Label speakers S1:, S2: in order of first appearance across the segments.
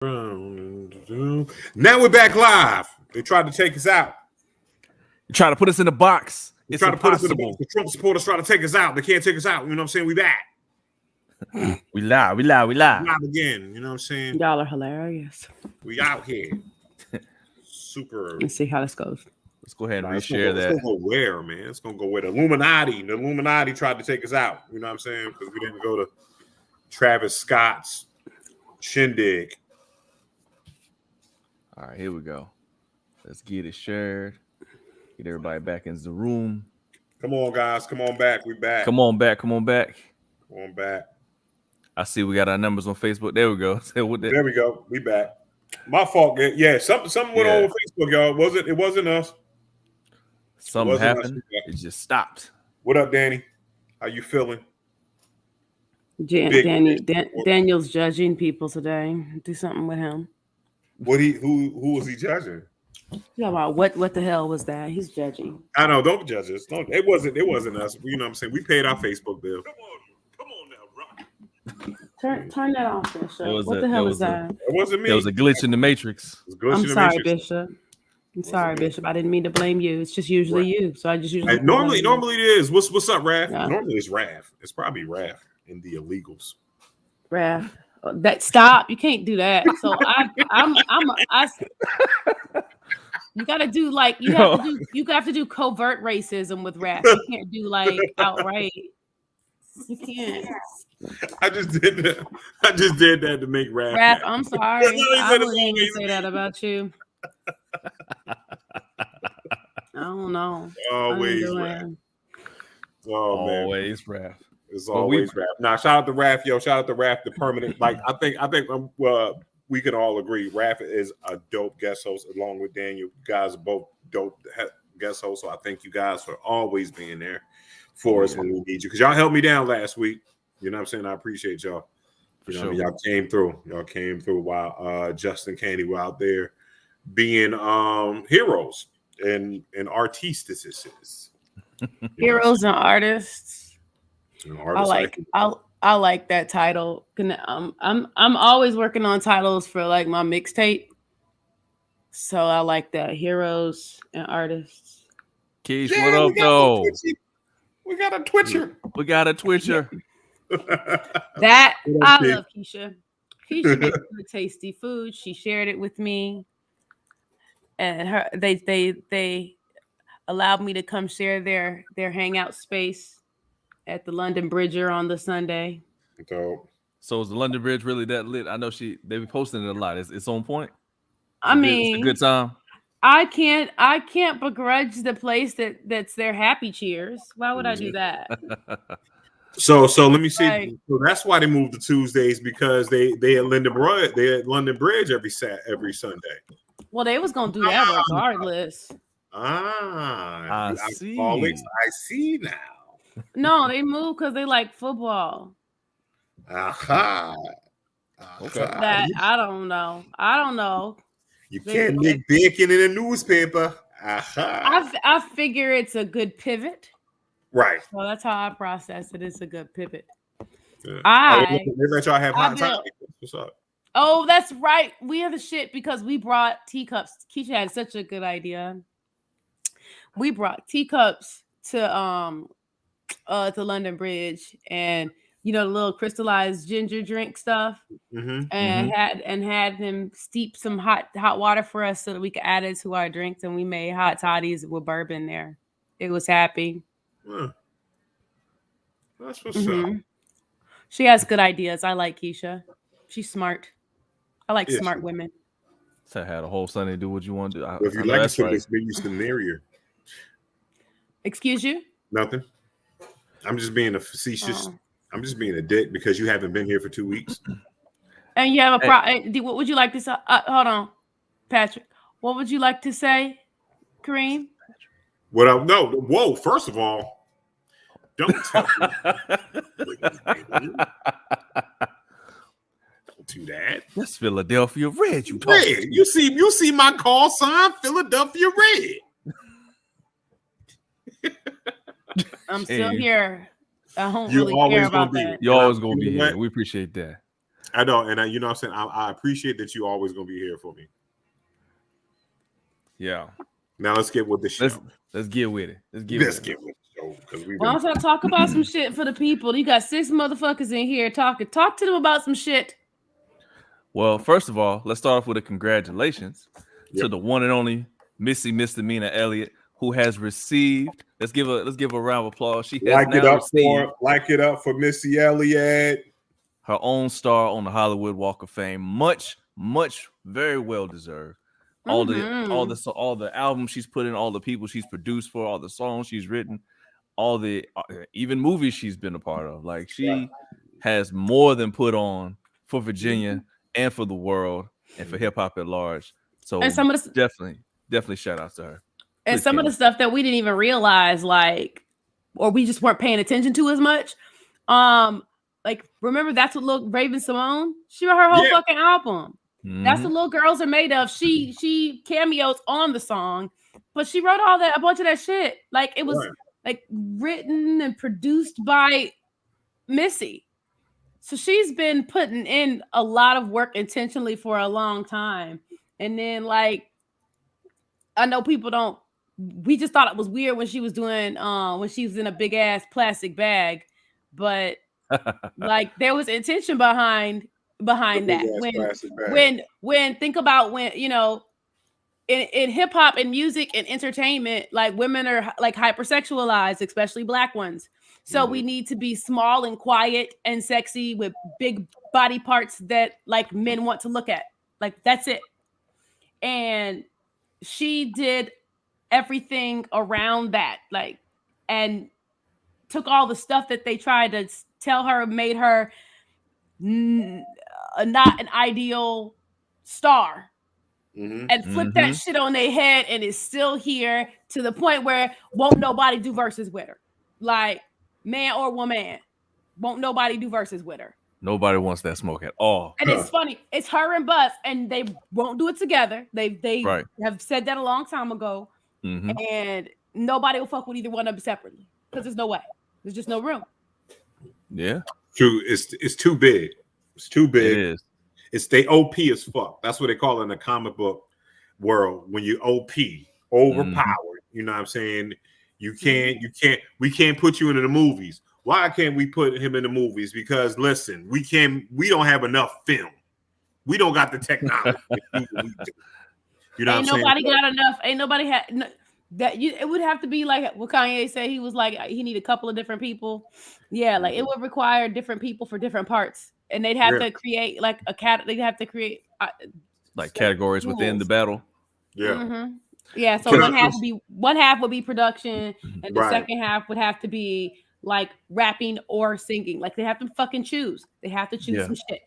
S1: Now we're back live. They tried to take us out.
S2: You try to put us in the box. It's
S1: Try to put us in the
S2: impossible.
S1: box. The Trump supporters try to take us out. They can't take us out. You know what I'm saying? We back.
S2: We lie.
S1: Live again. You know what I'm saying?
S3: Y'all are hilarious.
S1: We out here. Super.
S3: Let's see how this goes.
S2: Let's go ahead and
S1: reshare
S2: that.
S1: It's gonna go where, man? It's gonna go where the Illuminati tried to take us out. You know what I'm saying? Because we didn't go to Travis Scott's shindig.
S2: All right, here we go. Let's get it shared. Get everybody back into the room.
S1: Come on, guys. Come on back. We back.
S2: Come on back.
S1: Come on back.
S2: I see we got our numbers on Facebook. There we go.
S1: There we go. We back. My fault. Yeah, something went on with Facebook, y'all. It wasn't us.
S2: Something happened. It just stopped.
S1: What up, Danny? How you feeling?
S3: Daniel's judging people today. Do something with him.
S1: Who was he judging?
S3: Yeah, about what the hell was that? He's judging.
S1: I know. Don't judge us. It wasn't us. You know what I'm saying? We paid our Facebook bill. Come on now,
S3: Rock. Turn that off, Bishop. What the hell was that?
S1: It wasn't me.
S2: It was a glitch in the Matrix.
S3: I'm sorry, Bishop. I'm sorry, Bishop. I didn't mean to blame you. It's just usually you. So I just usually
S1: normally it is. What's up, Raph? Yeah. Normally it's Raph. It's probably Raph in the illegals.
S3: Raph. That stop. You can't do that. So you gotta do like you have to do covert racism with Raph. You can't do like outright. You can't.
S1: I just did that to make Raph.
S3: Raph, I'm sorry. I wouldn't even say that about you. I don't know.
S1: Always Raph. Oh man,
S2: always Raph.
S1: It's always Raph. Now, shout out to Raph, yo. Shout out to Raph, the permanent. Like I think we can all agree, Raph is a dope guest host along with Daniel. You guys are both dope guest hosts, so I thank you guys for always being there for us when we need you. Because y'all held me down last week. You know what I'm saying? I appreciate y'all. Y'all came through. Y'all came through while Justin Candy were out there being heroes and artists.
S3: Heroes and artists. I like that title. I'm always working on titles for like my mixtape, so I like that. Heroes and artists.
S2: Keish, what up, though?
S1: We got a Twitcher.
S3: That I love Keisha. Keisha makes good, tasty food. She shared it with me, and they allowed me to come share their hangout space at the London Bridger on the Sunday.
S1: Dope.
S2: So is the London Bridge really that lit? I know they be posting it a lot. It's on point.
S3: It's
S2: a good time.
S3: I can't begrudge the place that's their happy cheers. Why would I do that?
S1: So let me see. Right. So that's why they moved to Tuesdays, because they at London Bridge every Sunday.
S3: Well, they was gonna do that regardless.
S1: I see now.
S3: No, they moved because they like football.
S1: Aha.
S2: Okay.
S3: That I don't know.
S1: You can't make bacon in a newspaper. Aha.
S3: I figure it's a good pivot.
S1: Right.
S3: So that's how I process it. It's a good pivot.
S1: Yeah. They let y'all have hot topics. What's up?
S3: Oh, that's right. We are the shit because we brought teacups. Keisha had such a good idea. We brought teacups to London Bridge, and the little crystallized ginger drink stuff, and had them steep some hot water for us so that we could add it to our drinks, and we made hot toddies with bourbon there. It was happy.
S1: That's what's up.
S3: She has good ideas. I like Keisha. She's smart. I like smart women.
S2: So I had a whole Sunday. Do what you want to do.
S1: If you like to, maybe you should marry her.
S3: Excuse you?
S1: Nothing. I'm just being a facetious. I'm just being a dick because you haven't been here for 2 weeks.
S3: And you have a what would you like to say? Hold on, Patrick. What would you like to say, Kareem?
S1: Whoa, first of all, don't tell me. Don't do that.
S2: That's Philadelphia Red.
S1: You see my call sign, Philadelphia Red.
S3: I'm still here. I don't really care about that.
S2: You're always gonna be here. We appreciate that.
S1: I know, and you know what I'm saying. I appreciate that you always gonna be here for me.
S2: Yeah.
S1: Now let's get with the show.
S2: Let's get with it.
S1: Let's get with the show because we've
S3: Why don't y'all talk about some shit for the people? You got 6 motherfuckers in here talking. Talk to them about some shit.
S2: Well, first of all, let's start off with a congratulations to the one and only Missy Misdemeanor Elliott, who has received. Let's give a round of applause. She has
S1: like it up for Missy Elliott,
S2: her own star on the Hollywood Walk of Fame. Much, very well deserved. All the albums she's put in, all the people she's produced for, all the songs she's written, all the even movies she's been a part of. Like she has more than put on for Virginia and for the world and for hip hop at large. So
S3: and some of the,
S2: definitely shout out to her.
S3: And some of the stuff that we didn't even realize, like, or we just weren't paying attention to as much. Like, remember That's What Little Raven Simone? She wrote her whole fucking album. Mm-hmm. That's What Little Girls Are Made Of. She cameos on the song, but she wrote a bunch of that shit. Like, it was like written and produced by Missy. So she's been putting in a lot of work intentionally for a long time. And then, like, I know people don't. We just thought it was weird when she was doing when she was in a big ass plastic bag, but like there was intention behind that. When think about when, you know, in hip hop and music and entertainment, like women are like hypersexualized, especially black ones. So we need to be small and quiet and sexy with big body parts that like men want to look at. Like that's it. And she did everything around that, like, and took all the stuff that they tried to tell her, made her not an ideal star, and flipped that shit on their head, and is still here to the point where won't nobody do verses with her, like man or woman, won't nobody do verses with her.
S2: Nobody wants that smoke at all.
S3: And it's funny, it's her and Bus, and they won't do it together. They have said that a long time ago. And nobody will fuck with either one of them separately because there's no way. There's just no room.
S2: Yeah,
S1: true. It's too big. It's too big.
S2: It is.
S1: It's they OP as fuck. That's what they call it in the comic book world. When you OP, overpowered. You know what I'm saying? We can't put you into the movies. Why can't we put him in the movies? Because listen, we don't have enough film. We don't got the technology. You know,
S3: ain't nobody got enough. Ain't nobody had it would have to be like what Kanye said. He was like he need a couple of different people. Yeah, like it would require different people for different parts, and they'd have to create like they'd have to create
S2: like categories within the battle.
S1: Yeah.
S3: Yeah. So one half would be production, and the second half would have to be like rapping or singing. Like they have to fucking choose. They have to choose some shit.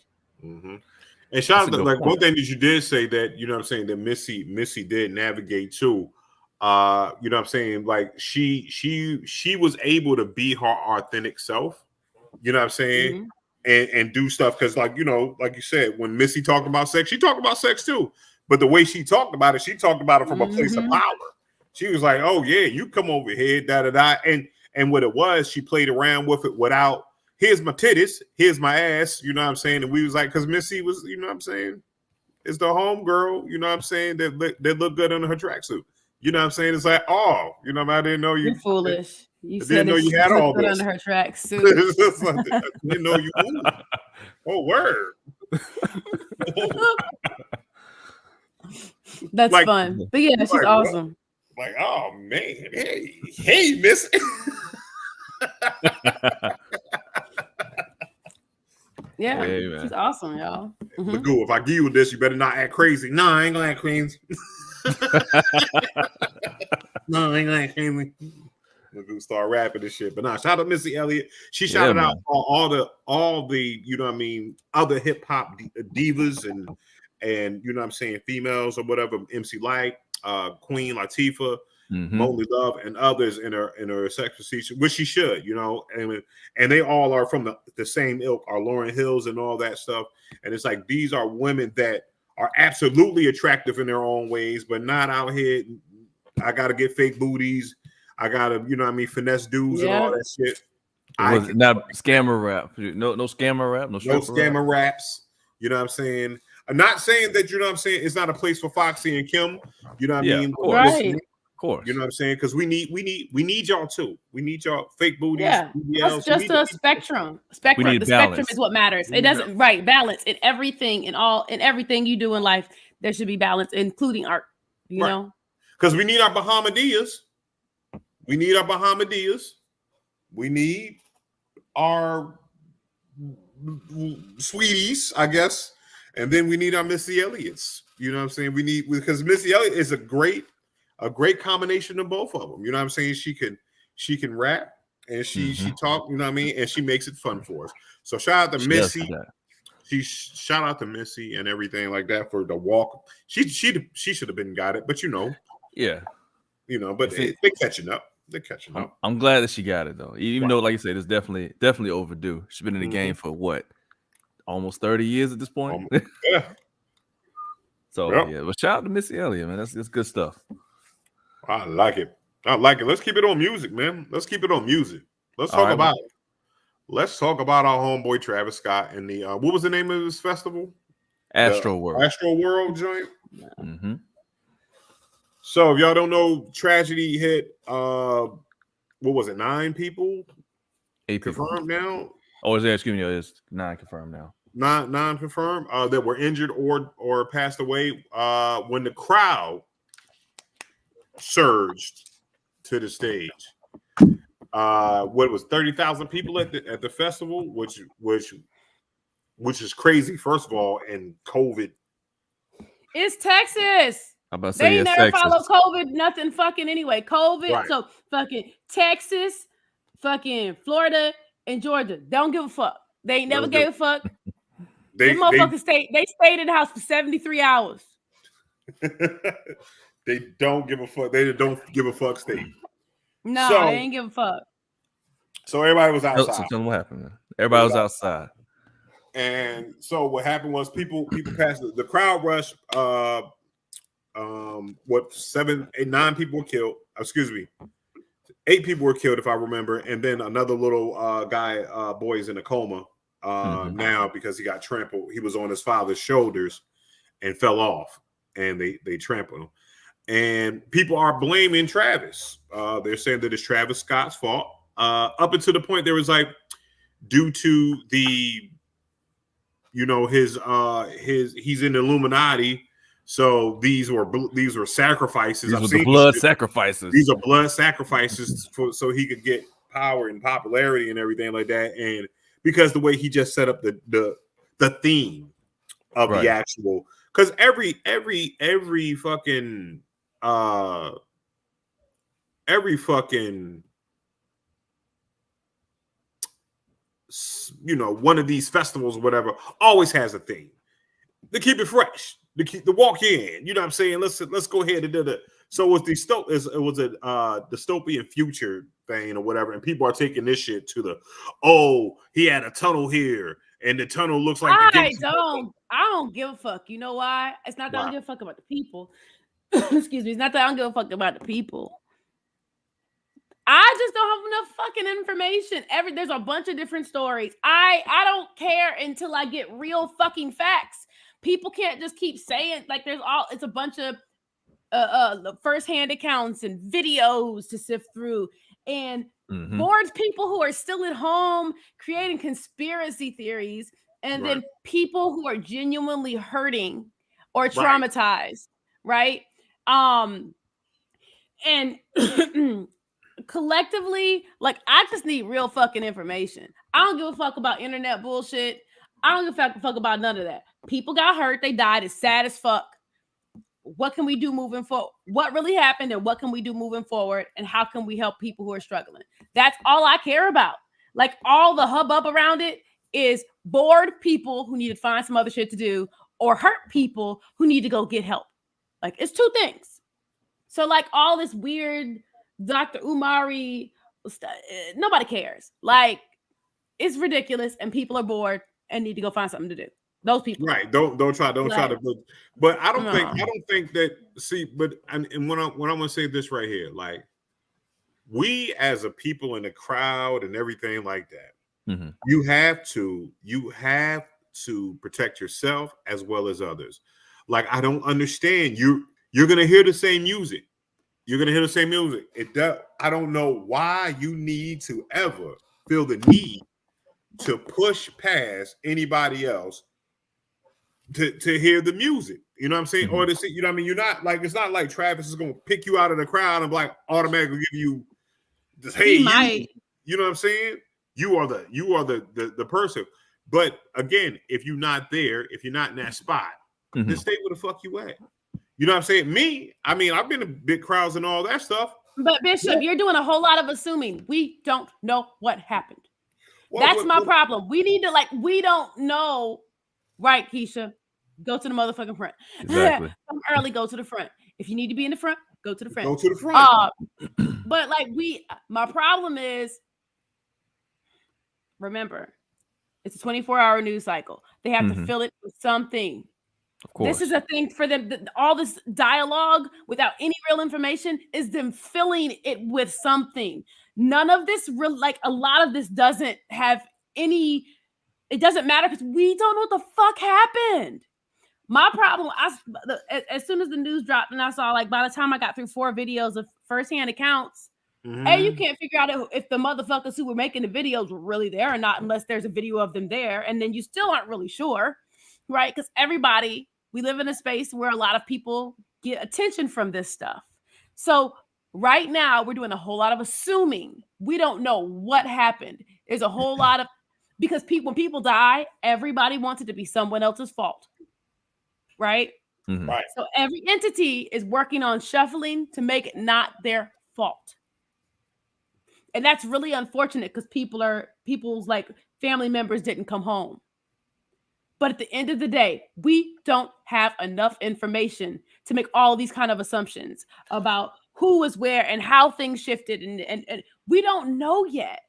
S1: And shout out to like one thing that you did say that, you know what I'm saying, that Missy did navigate too. You know what I'm saying? Like she was able to be her authentic self, you know what I'm saying? And do stuff because, like, you know, like you said, when Missy talked about sex, she talked about sex too. But the way she talked about it from a place of power. She was like, oh yeah, you come over here, da. And what it was, she played around with it without, here's my titties, here's my ass, you know what I'm saying? And we was like, because Missy was, you know what I'm saying? It's the home girl, you know what I'm saying? That look good under her tracksuit. You know what I'm saying? It's like, oh, you know, I didn't know you.
S3: You're foolish. You
S1: didn't know you had all this
S3: under her tracksuit.
S1: I didn't know you moved. Oh, word.
S3: That's like, fun. But yeah, she's like, awesome.
S1: What? Like, oh man, hey, Miss.
S3: Yeah, she's awesome, y'all.
S1: Magoo, if I give you this, you better not act crazy. No, I ain't gonna act crazy. No, I ain't gonna act crazy. Magoo start rapping this shit. But nah, shout out Missy Elliott. She shouted out all the, you know what I mean, other hip hop divas and you know what I'm saying, females or whatever, MC Light, Queen Latifah, Molly Love, and others in her sex procedure, which she should, you know, and they all are from the same ilk, are Lauryn Hills and all that stuff. And it's like these are women that are absolutely attractive in their own ways, but not out here. I gotta get fake booties. I gotta, you know what I mean, finesse dudes and all that shit.
S2: Not scammer rap. No scammer rap. No scammer
S1: raps. You know what I'm saying? I'm not saying that, you know what I'm saying, it's not a place for Foxy and Kim. You know what I mean?
S2: Of course.
S3: Right.
S2: Of course.
S1: You know what I'm saying? Because we need y'all too. We need y'all fake booties.
S3: Yeah,
S1: BBLs.
S3: that's just a spectrum. Spectrum.
S2: need
S3: The spectrum
S2: balance.
S3: is what matters. It doesn't balance in everything, in everything you do in life. There should be balance, including art. You know,
S1: because we need our Bahamadia. We need our Bahamadia. We need our sweeties, I guess, and then we need our Missy Elliott's. You know what I'm saying? We need, because Missy Elliott is a great combination of both of them. You know what I'm saying? She can rap and she talk. You know what I mean? And she makes it fun for us. So shout out to Missy. Shout out to Missy and everything like that for the walk. She should have been got it, but
S2: yeah,
S1: but they're catching up. They're catching up.
S2: I'm glad that she got it though, even though, like you said, it's definitely overdue. She's been in the game for what, almost 30 years at this point.
S1: Yeah.
S2: So but shout out to Missy Elliott, man. That's good stuff.
S1: I like it. Let's keep it on music, man. Let's keep it on music. Let's talk about it. Let's talk about our homeboy Travis Scott and the what was the name of this festival?
S2: Astro World.
S1: Astro World joint.
S2: Mm-hmm.
S1: So if y'all don't know, tragedy hit what was it, 9 people?
S2: 8 people
S1: confirmed now.
S2: Oh, excuse me, it's 9 confirmed now.
S1: 9 confirmed that were injured or passed away when the crowd surged to the stage. What was 30,000 people at the festival, which is crazy. First of all, and COVID.
S3: it's Texas.
S2: I'm about to say
S3: they never follow COVID, nothing fucking anyway. COVID,
S1: right.
S3: So fucking Texas, fucking Florida, and Georgia don't give a fuck. They ain't never gave a fuck. They motherfuckers stayed in the house for 73 hours.
S1: They don't give a fuck. They don't give a fuck state.
S3: No, they ain't give a fuck.
S1: So everybody was outside.
S2: So tell them what happened, man. Everybody was outside.
S1: And so what happened was people passed the crowd rush. 9 people were killed. Excuse me. 8 people were killed, if I remember. And then another little boy is in a coma now because he got trampled. He was on his father's shoulders and fell off, and they trampled him. And people are blaming Travis. They're saying that it's Travis Scott's fault. Up until the point there was like, due to the, he's in the Illuminati. So these were sacrifices.
S2: These were the blood sacrifices.
S1: These are blood sacrifices so he could get power and popularity and everything like that. And because the way he just set up the theme of the actual, because every fucking one of these festivals or whatever always has a theme to keep it fresh, to keep the walk in. You know what I'm saying? Let's go ahead and do that. So it was a dystopian future thing or whatever, and people are taking this shit to he had a tunnel here, and the tunnel looks like
S3: I don't give a fuck. You know why? It's not that I don't give a fuck about the people. Excuse me. It's not that I don't give a fuck about the people. I just don't have enough fucking information. There's a bunch of different stories. I don't care until I get real fucking facts. People can't just keep saying like it's a bunch of first-hand accounts and videos to sift through, and bored people who are still at home creating conspiracy theories, and then people who are genuinely hurting or traumatized, right? And collectively, like, I just need real fucking information. I don't give a fuck about internet bullshit. I don't give a fuck about none of that. People got hurt. They died. It's sad as fuck. What can we do moving forward? What really happened, and what can we do moving forward? And how can we help people who are struggling? That's all I care about. Like, all the hubbub around it is bored people who need to find some other shit to do, or hurt people who need to go get help. Like, it's 2 things. So, like, all this weird Dr. Umari stuff, nobody cares. Like, it's ridiculous, and people are bored and need to go find something to do. Those people,
S1: right? Don't try to. But I don't think that. See, but and when I'm gonna say this right here, like, we as a people in the crowd and everything like that, you have to protect yourself as well as others. Like, I don't understand. You're gonna hear the same music. You're gonna hear the same music. I don't know why you need to ever feel the need to push past anybody else to hear the music. You know what I'm saying? Or to see, you know what I mean? You're not like, it's not like Travis is gonna pick you out of the crowd and like automatically give you this, hey, you know what I'm saying? You are the person. But again, if you're not there, if you're not in that spot, then stay where the fuck you at. You know what I'm saying? Me, I mean, I've been in big crowds and all that stuff.
S3: But Bishop, you're doing a whole lot of assuming. We don't know what happened. That's my problem. We need to, we don't know. Right, Keisha? Go to the motherfucking front.
S2: Exactly.
S3: Come early, go to the front. If you need to be in the front, go to the front.
S1: Go to the front.
S3: But my problem is, remember, it's a 24-hour news cycle. They have to fill it with something.
S2: Of course.
S3: This is a thing for them. All this dialogue without any real information is them filling it with something. None of this a lot of this doesn't have any. It doesn't matter because we don't know what the fuck happened. My problem, as soon as the news dropped and I saw, by the time I got through 4 videos of firsthand accounts, you can't figure out if the motherfuckers who were making the videos were really there or not unless there's a video of them there. And then you still aren't really sure, right? Because we live in a space where a lot of people get attention from this stuff. So right now, we're doing a whole lot of assuming. We don't know what happened. There's a whole lot of, because when people die, everybody wants it to be someone else's fault, right?
S1: Right.
S3: So every entity is working on shuffling to make it not their fault. And that's really unfortunate because people's family members didn't come home. But at the end of the day, we don't have enough information to make all these kind of assumptions about who was where and how things shifted. And we don't know yet.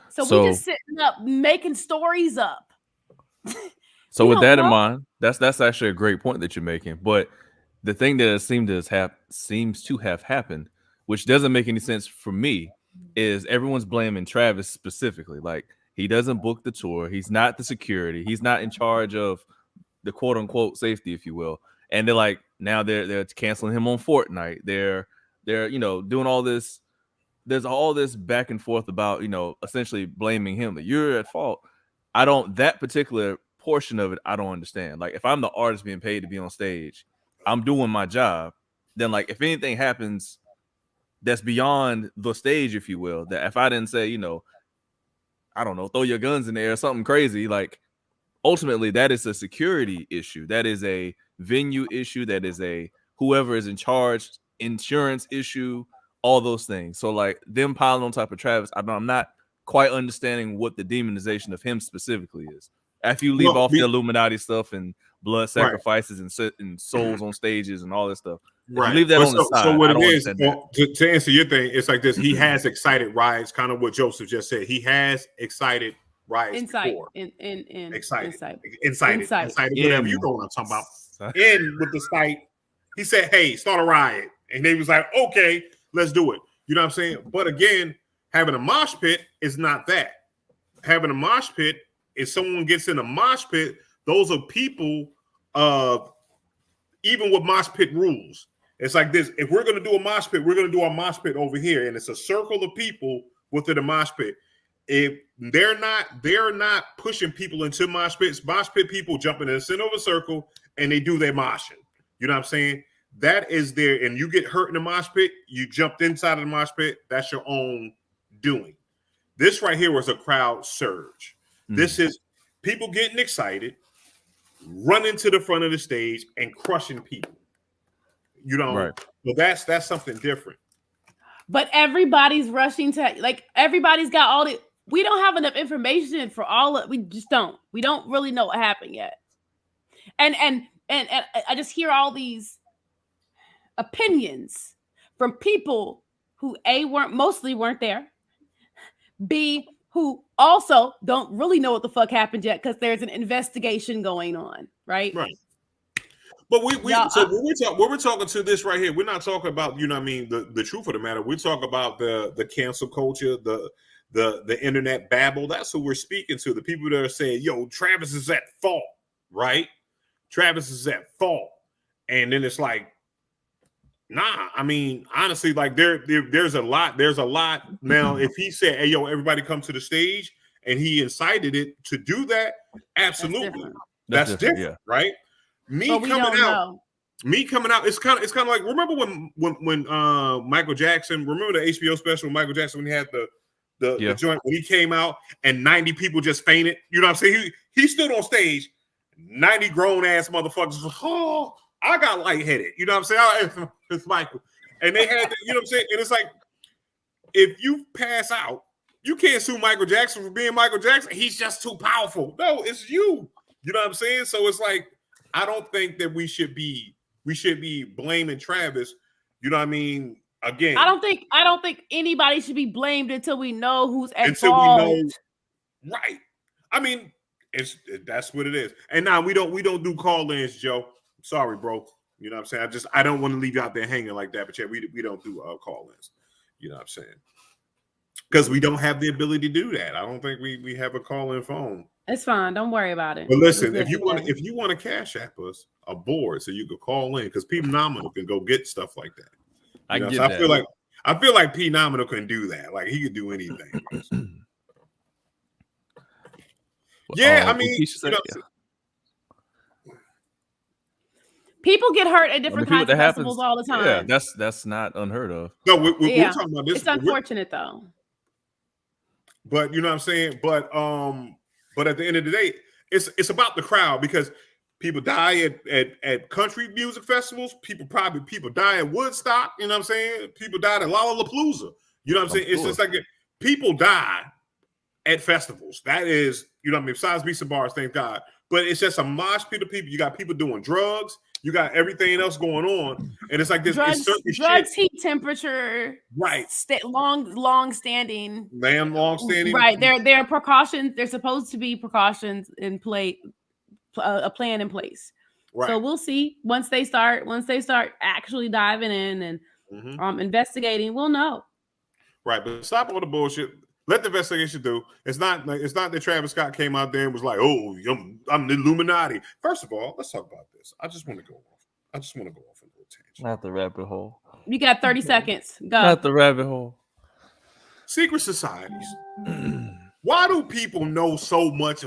S3: So we just sitting up making stories up.
S2: So with that in mind, that's actually a great point that you're making. But the thing that seems to have happened, which doesn't make any sense for me, is everyone's blaming Travis specifically. Like, he doesn't book the tour. He's not the security. He's not in charge of the quote unquote safety, if you will. And they're like, now they're canceling him on Fortnite. They're doing all this. There's all this back and forth about, essentially blaming him that you're at fault. That particular portion of it, I don't understand. Like, if I'm the artist being paid to be on stage, I'm doing my job. Then if anything happens that's beyond the stage, if you will, that if I didn't say, I don't know, throw your guns in the air, something crazy, ultimately that is a security issue. That is a venue issue. That is a whoever is in charge, insurance issue, all those things. So them piling on top of Travis, I'm not quite understanding what the demonization of him specifically is. After you leave off the Illuminati stuff and blood sacrifices and souls on stages and all that stuff. Right. Leave that on the side.
S1: So what it is, to answer your thing, it's like this. He has excited riots, kind of what Joseph just said. He has excited riots before. Excited, whatever you know what I'm talking about. In with the site, he said, hey, start a riot. And they was like, okay, let's do it. You know what I'm saying? But again, having a mosh pit is not that. Having a mosh pit, if someone gets in a mosh pit, those are people even with mosh pit rules. It's like this. If we're going to do a mosh pit, we're going to do our mosh pit over here. And it's a circle of people within a mosh pit. If they're not pushing people into mosh pits. Mosh pit people jump in the center of a circle and they do their moshing. You know what I'm saying? That is there. And you get hurt in the mosh pit, you jumped inside of the mosh pit. That's your own doing. This right here was a crowd surge. This is people getting excited, running to the front of the stage and crushing people. But that's something different.
S3: But everybody's rushing to everybody's got all the. We don't have enough information for all of. We just don't. We don't really know what happened yet. And I just hear all these opinions from people who mostly weren't there. B, who also don't really know what the fuck happened yet because there's an investigation going on, right?
S1: Right. But when we're talking to this right here, we're not talking about, the truth of the matter. We're talking about the cancel culture, the internet babble. That's who we're speaking to. The people that are saying, "Yo, Travis is at fault," right? Travis is at fault, and then it's like, nah. I mean, honestly, like there's a lot. There's a lot now. If he said, "Hey, yo, everybody come to the stage," and he incited it to do that, absolutely, that's different, yeah. Right? Me coming out. It's kind of like, remember when Michael Jackson, remember the HBO special with Michael Jackson when he had the joint, when he came out and 90 people just fainted. You know what I'm saying? He stood on stage, 90 grown ass motherfuckers. Oh, I got lightheaded. You know what I'm saying? It's Michael, and they had, you know what I'm saying? And it's like, if you pass out, you can't sue Michael Jackson for being Michael Jackson. He's just too powerful. No, it's you. You know what I'm saying? So it's like, I don't think that we should be blaming Travis. You know what I mean? Again,
S3: I don't think anybody should be blamed until we know who's at fault. We know,
S1: right? I mean, that's what it is. And now we don't do call-ins, Joe. Sorry, bro. You know what I'm saying? I don't want to leave you out there hanging like that. But yeah, we don't do call-ins. You know what I'm saying? Because we don't have the ability to do that. I don't think we have a call-in phone.
S3: It's fine. Don't worry about it.
S1: But listen, if you want to cash app us a board so you can call in, because P Nominal can go get stuff like that. I get that. I feel like P Nominal can do that. Like, he could do anything. Yeah, I mean,
S3: people get hurt at different kinds of festivals all the time.
S2: Yeah, that's not unheard of.
S1: No, we're talking about this.
S3: It's unfortunate though.
S1: But you know what I'm saying? But at the end of the day, it's about the crowd, because people die at country music festivals. People die at Woodstock. You know what I'm saying? People died at Lollapalooza. You know what I'm saying? It's just like people die at festivals. That is, you know what I mean? Besides beats and bars, thank God. But it's just a mosh pit of people. You got people doing drugs. You got everything else going on, and it's like this.
S3: Drugs, heat, temperature,
S1: right?
S3: Long standing.
S1: Right.
S3: There are precautions. There's supposed to be precautions in play, a plan in place. Right. So we'll see once they start actually diving in and investigating. We'll know.
S1: Right, but stop all the bullshit. Let the investigation do. It's not that Travis Scott came out there and was like, "Oh, I'm the Illuminati." First of all, let's talk about this. I just want to go off a little tangent.
S2: Not the rabbit hole.
S3: You got 30 seconds. Go.
S2: Not the rabbit hole.
S1: Secret societies. Why do people know so much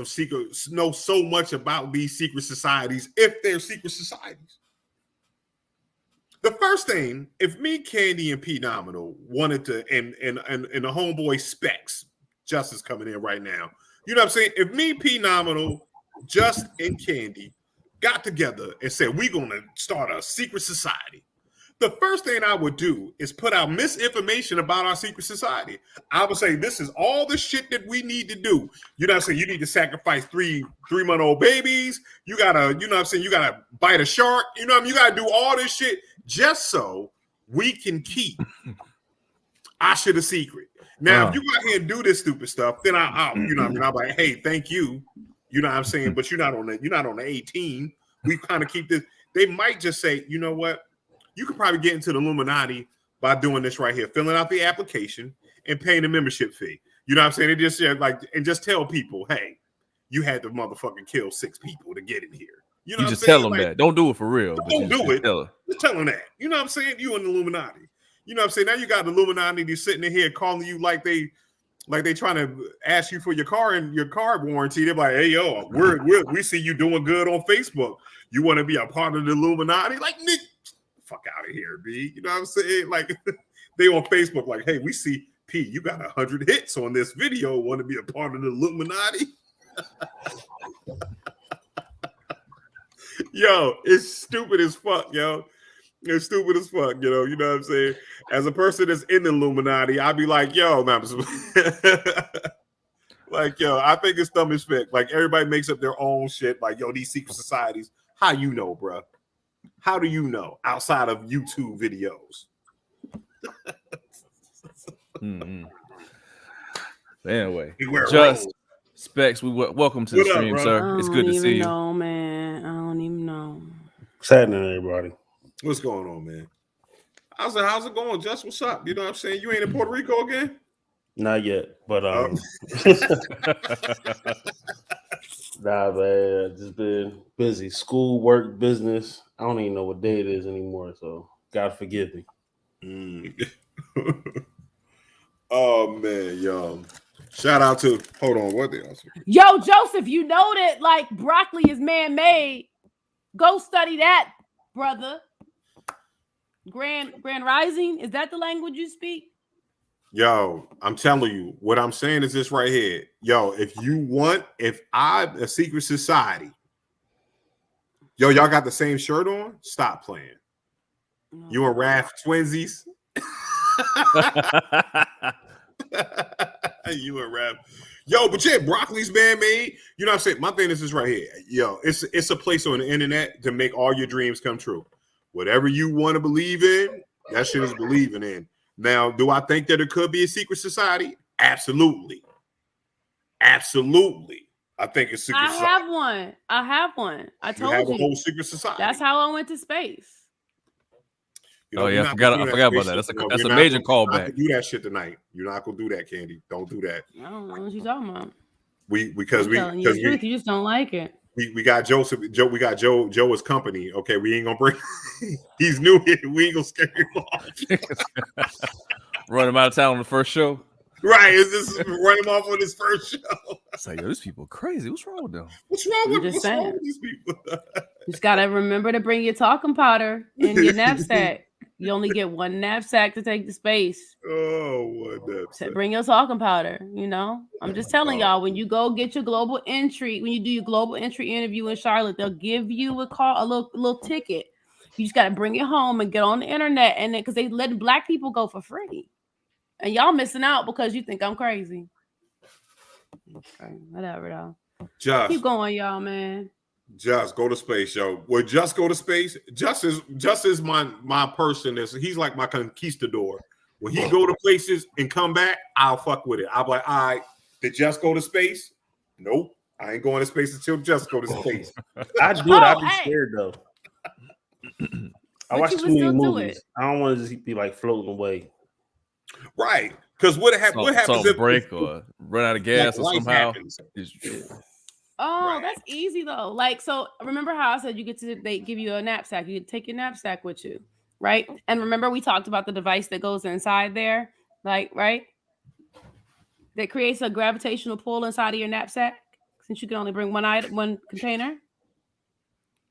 S1: about these secret societies if they're secret societies? The first thing, if me, Candy, and P Nominal wanted to, and the homeboy Specs, Justice coming in right now, you know what I'm saying? If me, P Nominal, Just, and Candy got together and said, we're going to start a secret society, the first thing I would do is put out misinformation about our secret society. I would say, this is all the shit that we need to do. You know what I'm saying? You need to sacrifice three-month-old babies. You gotta, you know what I'm saying? You gotta bite a shark. You know what I mean? You gotta do all this shit just so we can keep our shit a secret. Now, if you go out here and do this stupid stuff, then I'll you know what I mean? I'm like, hey, thank you. You know what I'm saying? But you're not on the 18. We kind of keep this. They might just say, you know what? You could probably get into the Illuminati by doing this right here, filling out the application and paying a membership fee. You know what I'm saying? It just and just tell people, hey, you had to motherfucking kill 6 people to get in here. You know
S2: you just tell them that. Don't do it for real.
S1: Don't do it. Just tell them that. You know what I'm saying? You in the Illuminati. You know what I'm saying? Now you got the Illuminati sitting in here calling you like they trying to ask you for your car and your car warranty. They're like, hey, yo, we see you doing good on Facebook. You want to be a part of the Illuminati? Like, Nick, fuck out of here, B. You know what I'm saying? Like, they on Facebook like, hey, we see P, you got 100 hits on this video. Want to be a part of the Illuminati? Yo, it's stupid as fuck, yo. It's stupid as fuck, you know what I'm saying? As a person that's in the Illuminati, I'd be like, yo, man. Like, yo, I think it's dumb as fuck. Like, everybody makes up their own shit. Like, yo, these secret societies. How you know, bro? How do you know outside of YouTube videos?
S2: Anyway, just Specs, welcome to the stream, sir. It's good to see you.
S3: I don't even know, man. I don't even know.
S4: What's happening, everybody?
S1: What's going on, man? How's it going, Just? What's up? You know what I'm saying? You ain't in Puerto Rico again?
S4: Not yet, but nah, man, just been busy. School, work, business. I don't even know what day it is anymore, so God forgive me.
S1: Oh man, yo. Shout out to hold on, what the else?
S3: Yo, Joseph, you know that like broccoli is man-made. Go study that, brother. Grand Rising, is that the language you speak?
S1: Yo, I'm telling you, what I'm saying is this right here. Yo, if I'm a secret society, yo, y'all got the same shirt on? Stop playing. You and Raph twinsies? You and Raph. Yo, but yeah, broccoli's man-made. You know what I'm saying? My thing is this right here. Yo, it's a place on the internet to make all your dreams come true. Whatever you want to believe in, that shit is believing in. Now, do I think that it could be a secret society? Absolutely. Absolutely. I think it's secret society.
S3: I have one. I told you.
S1: You have a whole secret society.
S3: That's how I went to space.
S1: You know,
S2: I forgot about that. That's a major callback.
S1: Not do that shit tonight. You're not gonna do that, Candy. Don't do that.
S3: I don't know what you're talking about.
S1: Because
S3: you just don't like it.
S1: We got Joseph. We got Joe as company. Okay, we ain't gonna bring. He's new here. We ain't gonna scare him off.
S2: Run him out of town on the first show.
S1: Right? Is this run him off on his first show?
S2: It's like, yo, these people are crazy. What's wrong with them?
S1: What's wrong with these people?
S3: You just gotta remember to bring your talking powder in your knapsack. You only get one knapsack to take to space.
S1: Oh, what knapsack?
S3: Bring your talking powder. You know, I'm just telling y'all, when you go get your global entry, when you do your global entry interview in Charlotte, they'll give you a little ticket. You just got to bring it home and get on the internet, and then because they let Black people go for free, and y'all missing out because you think I'm crazy. Okay, whatever though. Keep going, y'all, man.
S1: Just go to space, yo. Well, just go to space. Just is my person. He's like my conquistador. When he go to places and come back, I'll fuck with it. I'll be like, all right, did Just go to space? Nope. I ain't going to space until Just go to space.
S4: I do it. I'd be scared though. I watch too many movies. I don't want to just be like floating away.
S1: Right. Because what happens if
S2: break or run out of gas or somehow?
S3: Oh,
S1: right.
S3: That's easy though. Like, so remember how I said they give you a knapsack. You can take your knapsack with you, right? And remember we talked about the device that goes inside there, like, right? That creates a gravitational pull inside of your knapsack since you can only bring one container.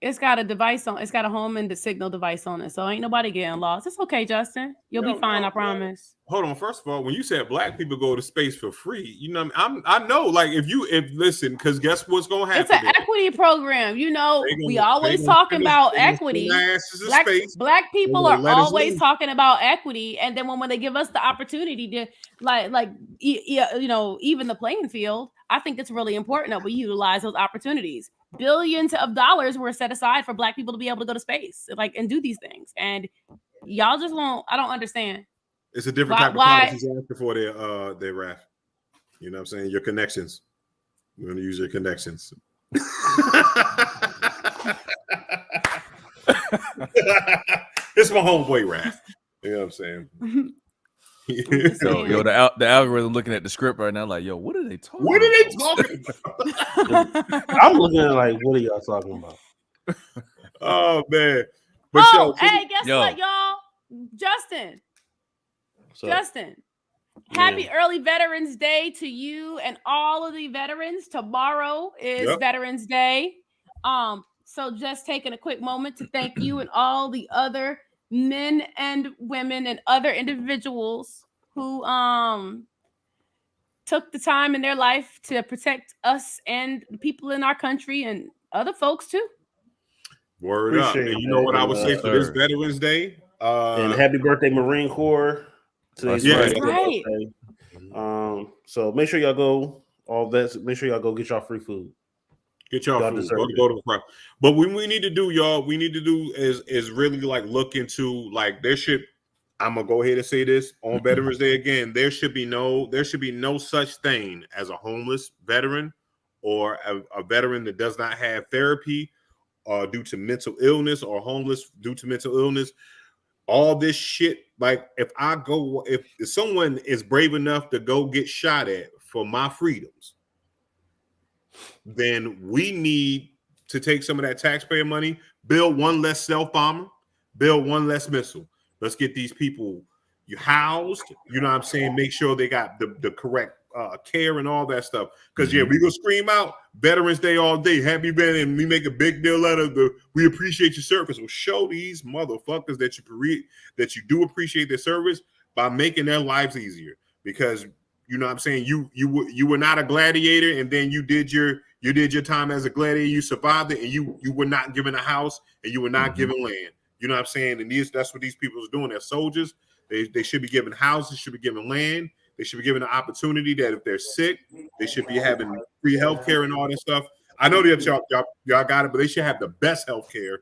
S3: It's got a device on. It's got a home and the signal device on it, so ain't nobody getting lost. It's okay, Justin. You'll be fine. I promise.
S1: Hold on. First of all, when you said Black people go to space for free, you know, I know. Like, if listen, because guess what's gonna happen?
S3: It's an equity program. You know, we always talking about equity. Black people are always talking about equity, and then when they give us the opportunity to, you know, even the playing field, I think it's really important that we utilize those opportunities. Billions of dollars were set aside for Black people to be able to go to space, and do these things, and y'all just won't. I don't understand.
S1: It's a different type of policies after for their RAF. You know what I'm saying? Your connections. You're going to use your connections. It's my homeboy RAF. You know what I'm saying?
S2: Yo, the algorithm looking at the script right now, like, yo, what are they talking about?
S1: What are they talking
S4: about? I'm looking at like, what are y'all talking about?
S1: Oh man. But
S3: hey, guess what, y'all? Justin, happy early Veterans Day to you and all of the veterans. Tomorrow is Veterans Day. So just taking a quick moment to thank you and all the other men and women and other individuals who took the time in their life to protect us and the people in our country and other folks too.
S1: Word up. And you know what I would say for this Veterans Day?
S4: And happy birthday, Marine Corps. Today's
S3: right.
S4: So make sure y'all go make sure y'all go get y'all free food.
S1: Get y'all food. Go to the prep. But what we need to do, y'all, is really like look into like there should. I'm gonna go ahead and say this on Veterans Day again. There should be no such thing as a homeless veteran or a veteran that does not have therapy due to mental illness or homeless due to mental illness. all this shit. Like if someone is brave enough to go get shot at for my freedoms, then we need to take some of that taxpayer money, build one less stealth bomber, build one less missile. Let's get these people housed. You know what I'm saying? Make sure they got the correct care and all that stuff. Because we gonna scream out Veterans Day all day. Happy veteran, and we make a big deal out of we appreciate your service. Well, show these motherfuckers that you do appreciate their service by making their lives easier. Because you know what I'm saying, you were not a gladiator, and then you did your time as a gladiator, you survived it, and you were not given a house, and you were not given land. You know what I'm saying? And that's what these people are doing. They're soldiers. They should be given houses, should be given land. They should be given an opportunity that if they're sick, they should be having free health care and all that stuff. I know that y'all got it, but they should have the best health care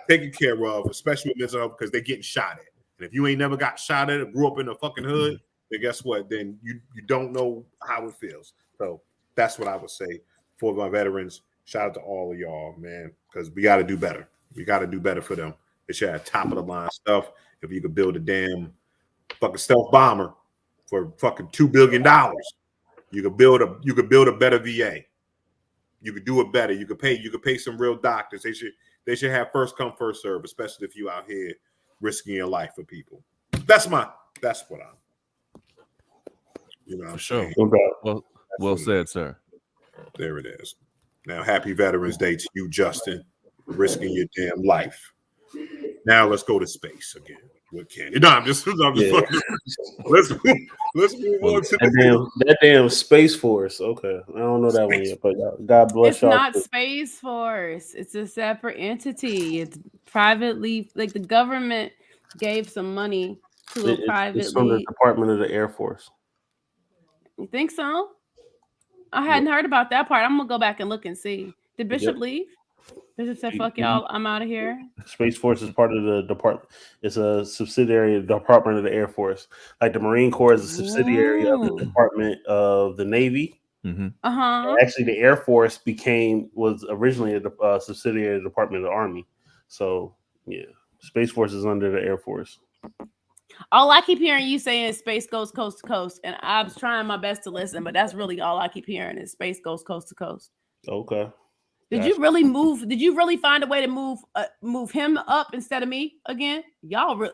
S1: taken care of, especially with mental health, because they're getting shot at. And if you ain't never got shot at or grew up in the fucking hood, then guess what? Then you don't know how it feels. So that's what I would say for my veterans. Shout out to all of y'all, man, because we got to do better. We got to do better for them. They should have top of the line stuff. If you could build a damn fucking stealth bomber for fucking $2 billion, you could build a better VA. You could do it better. You could pay some real doctors. They should have first come, first serve, especially if you out here risking your life for people. That's what I'm. You know,
S2: for sure. Well said, sir.
S1: There it is. Now, happy Veterans Day to you, Justin, for risking your damn life. Now let's go to space again with Kenny. No, I'm just fucking. Let's move on to
S4: that damn Space Force. Okay, I don't know that one yet, but God bless y'all.
S3: It's not Space Force. It's a separate entity. It's privately, like the government gave some money to a privately.
S4: It's from the Department of the Air Force.
S3: You think so? I hadn't heard about that part. I'm gonna go back and look and see. Did Bishop leave? Bishop said, "Fuck y'all, I'm out of here."
S4: Space Force is part of the department. It's a subsidiary of the Department of the Air Force. Like the Marine Corps is a subsidiary of the Department of the Navy. Actually, the Air Force was originally a subsidiary of the Department of the Army. So yeah, Space Force is under the Air Force.
S3: All I keep hearing you saying is space goes coast to coast, and I'm trying my best to listen, but that's really all I keep hearing is space goes coast to coast.
S4: Okay.
S3: Did you really move? Did you really find a way to move him up instead of me again? Y'all,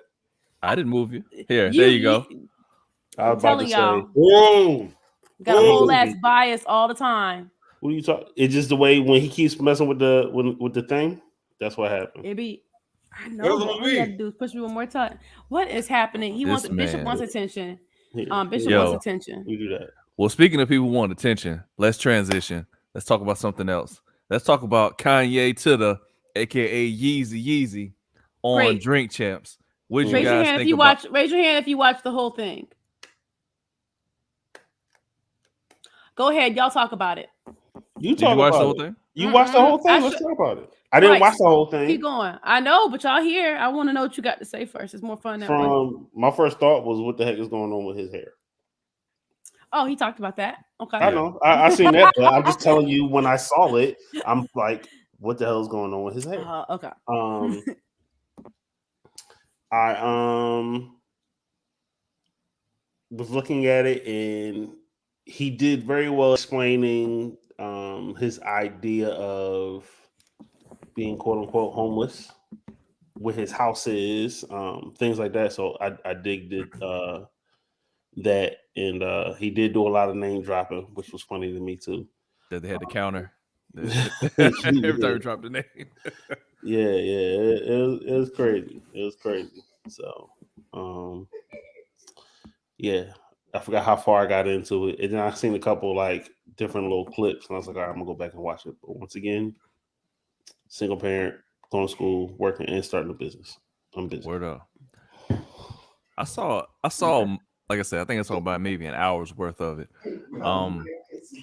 S2: I didn't move you. Here, there you go.
S4: I was about to say,
S1: whoa,
S3: got a whole ass bias all the time.
S4: What are you talking? It's just the way when he keeps messing with the thing. That's what happened.
S3: I know. All you have to do is push me one more time. What is happening? Bishop wants attention. Bishop wants attention.
S4: You do that.
S2: Well, speaking of people who want attention, let's transition. Let's talk about something else. Let's talk about Kanye Titter, aka Yeezy, on Drink Champs. What did you guys think about?
S3: Raise your hand if you watch the whole thing. Go ahead, y'all talk about it.
S2: Did you watch the whole thing?
S4: You watched the whole thing? Let's talk about it. I didn't watch the whole thing.
S3: Keep going. I know, but y'all here. I want to know what you got to say first. It's more fun that way.
S4: My first thought was, what the heck is going on with his hair?
S3: Oh, he talked about that. Okay.
S4: I know. I seen that, but I'm just telling you, when I saw it, I'm like, what the hell is going on with his hair?
S3: Okay.
S4: I was looking at it, and he did very well explaining his idea of being quote unquote homeless, what his house is, things like that. So I digged it, that, and he did do a lot of name dropping, which was funny to me too.
S2: That they had the counter every time we dropped the name.
S4: It was crazy. It was crazy. So I forgot how far I got into it, and then I seen a couple like different little clips, and I was like, all right, I'm gonna go back and watch it. But once again, single parent, going to school, working, and starting a business. I'm busy.
S2: Word up. I saw. Like I said, I think I saw about maybe an hour's worth of it.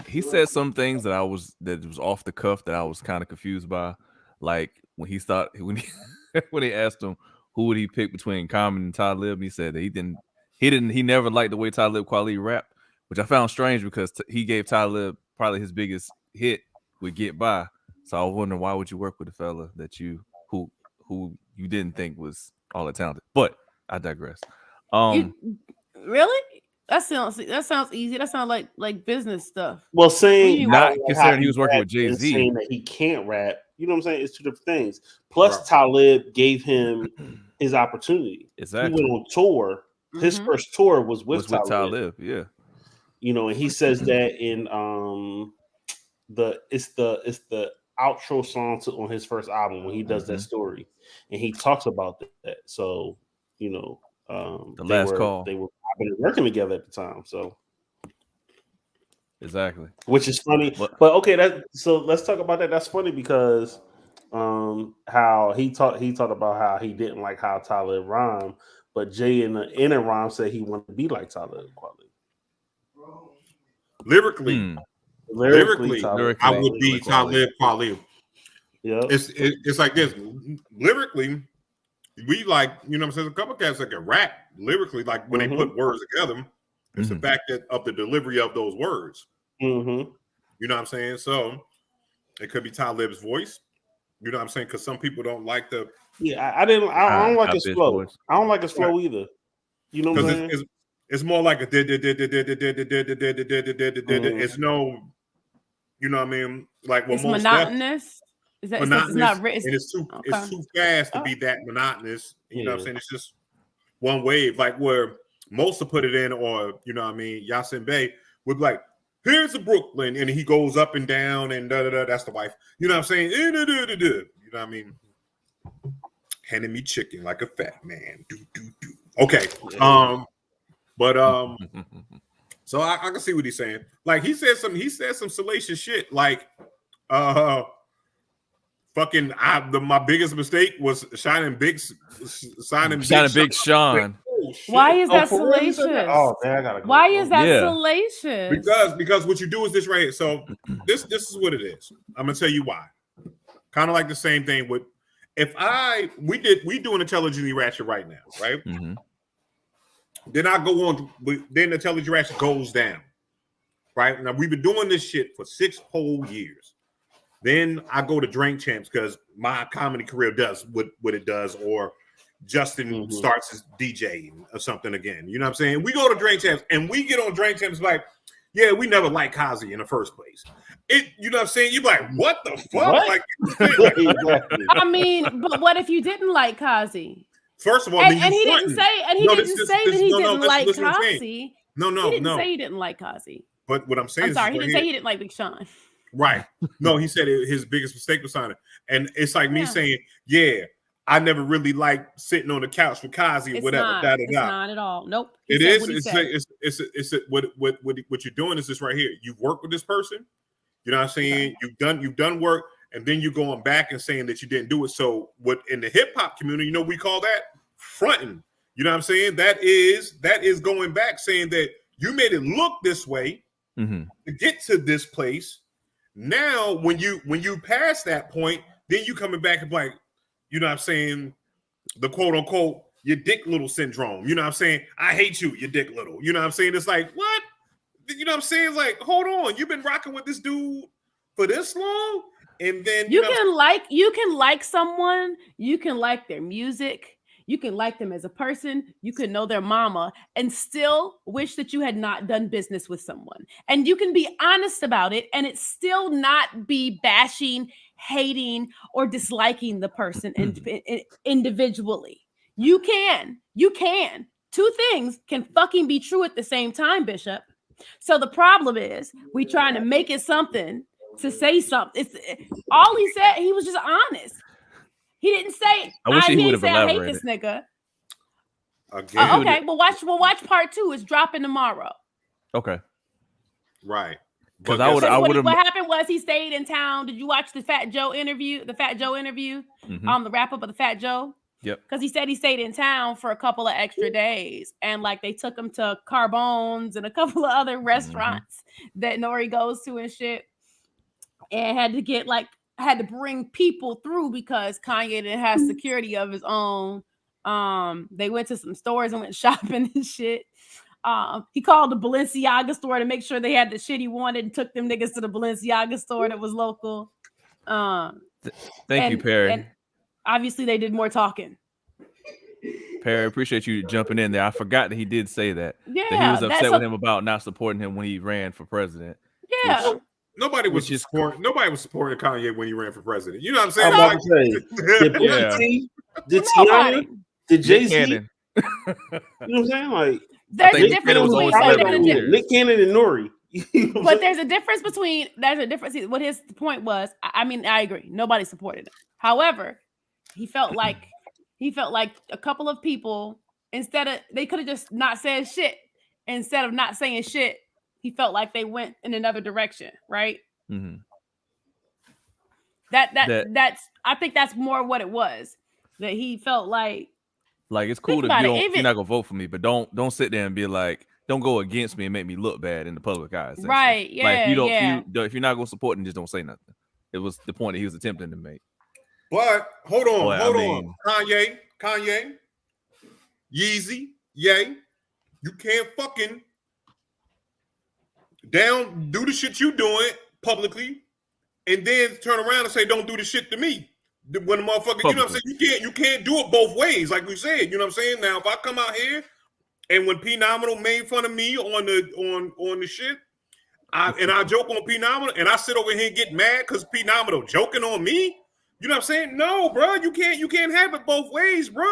S2: He said some things that was off the cuff that I was kind of confused by. Like when he asked him who would he pick between Common and Talib, he said that he never liked the way Talib Kweli rapped, which I found strange because he gave Talib probably his biggest hit with Get By. So I was wondering, why would you work with a fella that who who you didn't think was all that talented. But I digress.
S3: Really? That sounds easy. That sounds like business stuff.
S4: Well, saying
S2: not considering he was working with Jay-Z,
S4: saying that he can't rap, you know what I'm saying? It's two different things. Plus, Talib gave him his opportunity.
S2: Exactly.
S4: He went on tour. His first tour was with
S2: Talib. Yeah.
S4: You know, and he says that in the outro song on his first album when he does that story, and he talks about that. So, you know,
S2: the last call.
S4: They were working together at the time. So
S2: exactly,
S4: which is funny. But okay, so let's talk about that. That's funny because how he talked about how he didn't like how Talib rhymed, but Jay in the inner rhyme said he wanted to be like Talib Kweli.
S1: Lyrically, I would be Talib Kweli.
S4: Yeah,
S1: it's like this. Lyrically, we like, you know what I'm saying, a couple cats that can rap lyrically, like when they put words together. It's the fact that of the delivery of those words. You know what I'm saying? So it could be Talib's voice. You know what I'm saying? Because some people don't like the.
S4: Yeah, I don't like his flow. I don't like his flow either. You know what I'm saying?
S1: It's more like a it's no, you know what I mean? Like
S3: it's monotonous. Is that
S1: monotonous,
S3: it's not written?
S1: And it's too fast to be that monotonous. You know what I'm saying? It's just one wave, like where most will put it in, or you know what I mean, Yasin Bey would be like, here's a Brooklyn, and he goes up and down and that's the wife. You know what I'm saying? You know what I mean? Handing me chicken like a fat man. Okay. But so I can see what he's saying. Like he said some salacious shit. Like fucking my biggest mistake was signing Big Sean.
S3: Why is that salacious?
S4: Oh, man, I gotta go.
S3: Why is that salacious?
S1: Because what you do is this right here. So this is what it is. I'm gonna tell you why. Kind of like the same thing with we doing Intelligently Ratchet right now, right? Then I go on. Then Intelligently Ratchet goes down, right? Now we've been doing this shit for 6 whole years. Then I go to Drink Champs because my comedy career does what it does, or Justin starts his DJ or something again. You know what I'm saying? We go to Drink Champs and we get on Drink Champs like, yeah, we never liked Kazi in the first place. You know what I'm saying? You're like, what the fuck?
S4: What?
S1: Like,
S3: I mean, but what if you didn't like Kazi?
S1: First of all,
S3: and he didn't say that he didn't like Kazi.
S1: No,
S3: he didn't say he didn't like Kazi.
S1: But what I'm saying,
S3: I'm sorry, he didn't say he didn't like Big Sean.
S1: Right? No, he said his biggest mistake was signing, and it's like me saying, yeah, I never really liked sitting on the couch with Kazi or whatever.
S3: It's not at all. Nope.
S1: It is. It's what you're doing is this right here. You work with this person. You know what I'm saying? Okay. You've done work. And then you going back and saying that you didn't do it. So what in the hip hop community, you know, we call that fronting. You know what I'm saying? That is going back saying that you made it look this way to get to this place. Now, when you pass that point, then you coming back and like, you know what I'm saying, the quote unquote, your dick little syndrome. You know what I'm saying? I hate you, your dick little. You know what I'm saying? It's like, what? You know what I'm saying? It's like, hold on, you've been rocking with this dude for this long? And then
S3: you can like someone, you can like their music, you can like them as a person, you can know their mama, and still wish that you had not done business with someone. And you can be honest about it, and it still not be bashing, hating, or disliking the person individually. You can. Two things can fucking be true at the same time, Bishop. So the problem is we trying to make it something to say something. It's all he said. He was just honest. He didn't say.
S2: I wish he would have elaborated.
S3: I hate this nigga.
S1: Again,
S3: okay, we'll watch part 2. It's dropping tomorrow.
S2: Okay,
S1: right.
S2: Because
S3: what happened was he stayed in town. Did you watch the Fat Joe interview? The wrap up of the Fat Joe.
S2: Yep.
S3: Because he said he stayed in town for a couple of extra days, and like they took him to Carbone's and a couple of other restaurants that Nori goes to and shit. And had to bring people through because Kanye didn't have security of his own. They went to some stores and went shopping and shit. He called the Balenciaga store to make sure they had the shit he wanted and took them niggas to the Balenciaga store that was local.
S2: Thank you, Perry.
S3: obviously they did more talking.
S2: Perry, appreciate you jumping in there. I forgot that he did say that.
S3: Yeah,
S2: that he was upset with him about not supporting him when he ran for president.
S3: Yeah.
S1: Nobody was supporting Kanye when he ran for president. You know what I'm saying?
S4: I'm about to say, did Tiana, did Jay-Z? You know what I'm saying? Like,
S3: there's a difference between
S4: Nick Cannon and Nori.
S3: But there's a difference between what his point was. I mean, I agree. Nobody supported him. However, he felt like a couple of people, they could have just not said shit. Instead of not saying shit, he felt like they went in another direction, right?
S2: Mm-hmm.
S3: That's I think that's more what it was. That he felt like
S2: it's cool if you're not gonna vote for me, but don't sit there and be like, don't go against me and make me look bad in the public eye.
S3: Right? Yeah.
S2: Like if you're not gonna support him, just don't say nothing. It was the point that he was attempting to make.
S1: But hold on, Kanye, Yeezy, Ye, you can't fucking do the shit you doing publicly, and then turn around and say don't do the shit to me. When the motherfucker, you know what I'm saying? You can't do it both ways, like we said. You know what I'm saying? Now, if I come out here and when P Nominal made fun of me on the shit, I joke on P Nominal, and I sit over here and get mad because P Nominal joking on me. You know what I'm saying? No, bro, you can't have it both ways, bro.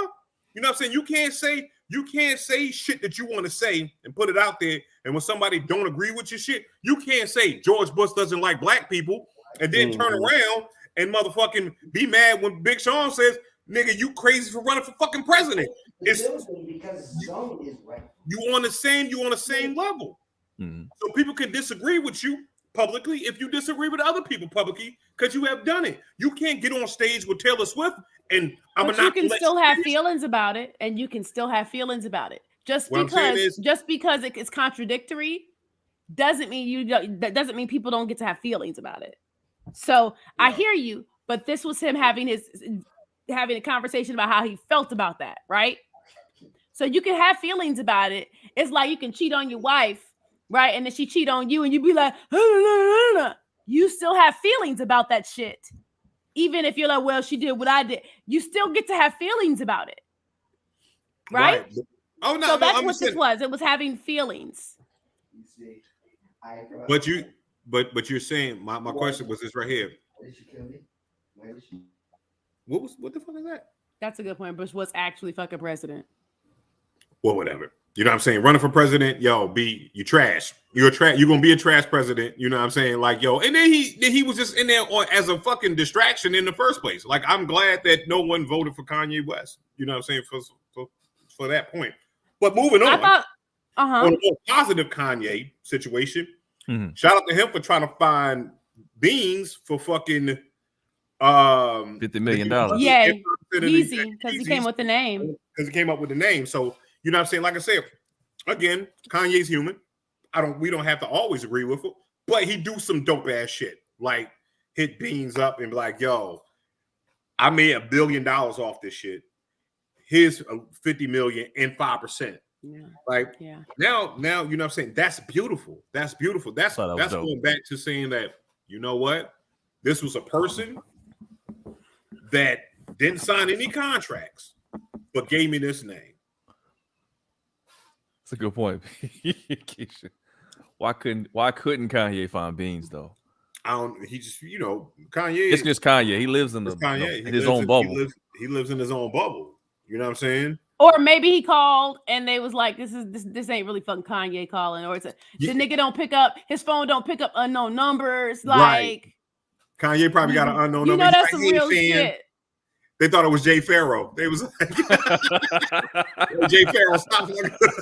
S1: You know what I'm saying? You can't say shit that you want to say and put it out there. And when somebody don't agree with your shit, you can't say George Bush doesn't like black people and then turn around and motherfucking be mad when Big Sean says, nigga, you crazy for running for fucking president. It's because zone is right. You on the same level. Mm-hmm. So people can disagree with you publicly if you disagree with other people publicly because you have done it. You can't get on stage with Taylor Swift and
S3: you can still have feelings about it, and you can still have feelings about it. Just because it's contradictory doesn't mean people don't get to have feelings about it. So I hear you, but this was him having a conversation about how he felt about that, right? So you can have feelings about it. It's like you can cheat on your wife, right? And then she cheat on you, and you be like, you still have feelings about that shit. Even if you're like, well, she did what I did, you still get to have feelings about it, right? Oh no! So that's what this was. It was having feelings.
S1: But you're saying my question was this right here. What the fuck is that?
S3: That's a good point. Bush was actually fucking president.
S1: Well, whatever. You know what I'm saying? Running for president, you trash. You're gonna be a trash president. You know what I'm saying? Like, and then he was just in there as a fucking distraction in the first place. Like, I'm glad that no one voted for Kanye West. You know what I'm saying? For that point. But moving on. On a more positive Kanye situation. Mm-hmm. Shout out to him for trying to find beans for fucking
S2: $50 million.
S3: Yeah, easy because he came with the name.
S1: Because he came up with the name. So you know what I'm saying? Like I said, again, Kanye's human. We don't have to always agree with it, but he do some dope ass shit. Like hit beans up and be like, yo, I made $1 billion off this shit. Here's $50 million and 5%. Yeah. Like now, you know what I'm saying? That's beautiful. That's beautiful. That's going back to saying that, you know what? This was a person that didn't sign any contracts, but gave me this name.
S2: That's a good point. Why couldn't Kanye find beans though?
S1: He just, Kanye.
S2: It's just Kanye. He lives in his own bubble.
S1: He lives in his own bubble. You know what I'm saying?
S3: Or maybe he called and they was like, this ain't really fucking Kanye calling, or the nigga don't pick up, his phone don't pick up unknown numbers. Like
S1: right. Kanye probably got an unknown number.
S3: That's some real shit.
S1: They thought it was Jay Farrow. They was like, Jay Farrow, stop.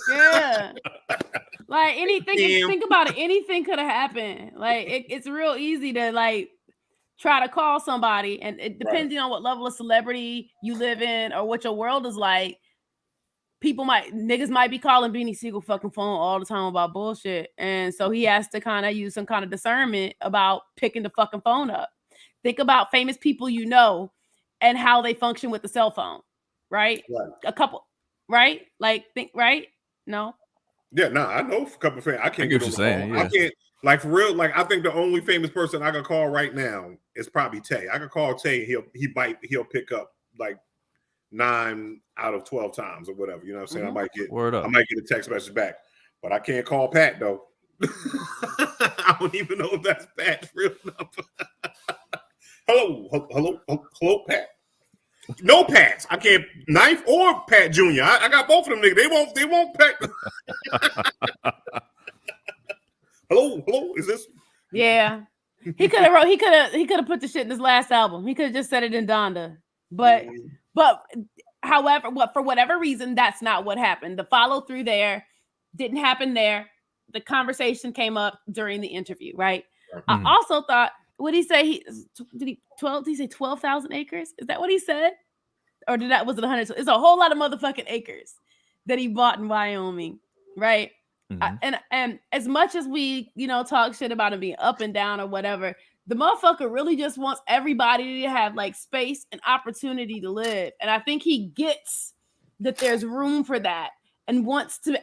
S3: Yeah. Like anything, think about it. Anything could have happened. Like it's real easy to like try to call somebody, and it depending on what level of celebrity you live in or what your world is like, niggas might be calling Beanie Siegel fucking phone all the time about bullshit. And so he has to kind of use some kind of discernment about picking the fucking phone up. Think about famous people and how they function with the cell phone, right? A couple, right? Like think, right? No.
S1: Yeah, I know a couple of fans. I can't get on the phone. Yeah. I can't, like for real. Like I think the only famous person I can call right now is probably Tay. I can call Tay. He'll pick up. like 9 out of 12 times or whatever. You know what I'm saying?
S3: Mm-hmm.
S1: I might get a text message back, but I can't call Pat though. I don't even know if that's Pat's real number. Hello, Pat. No Pats. I can't. Knife or Pat Jr. I got both of them niggas. They won't Pat. Hello. Is this?
S3: Yeah. He could have put the shit in his last album. He could have just said it in Donda. But however, for whatever reason, that's not what happened. The follow through there didn't happen there. The conversation came up during the interview, right? I also thought, what did he say? Did he say 12,000 acres? Is that what he said? Or was it 100? It's a whole lot of motherfucking acres that he bought in Wyoming, right? And as much as we, talk shit about him being up and down or whatever, the motherfucker really just wants everybody to have like space and opportunity to live. And I think he gets that there's room for that and wants to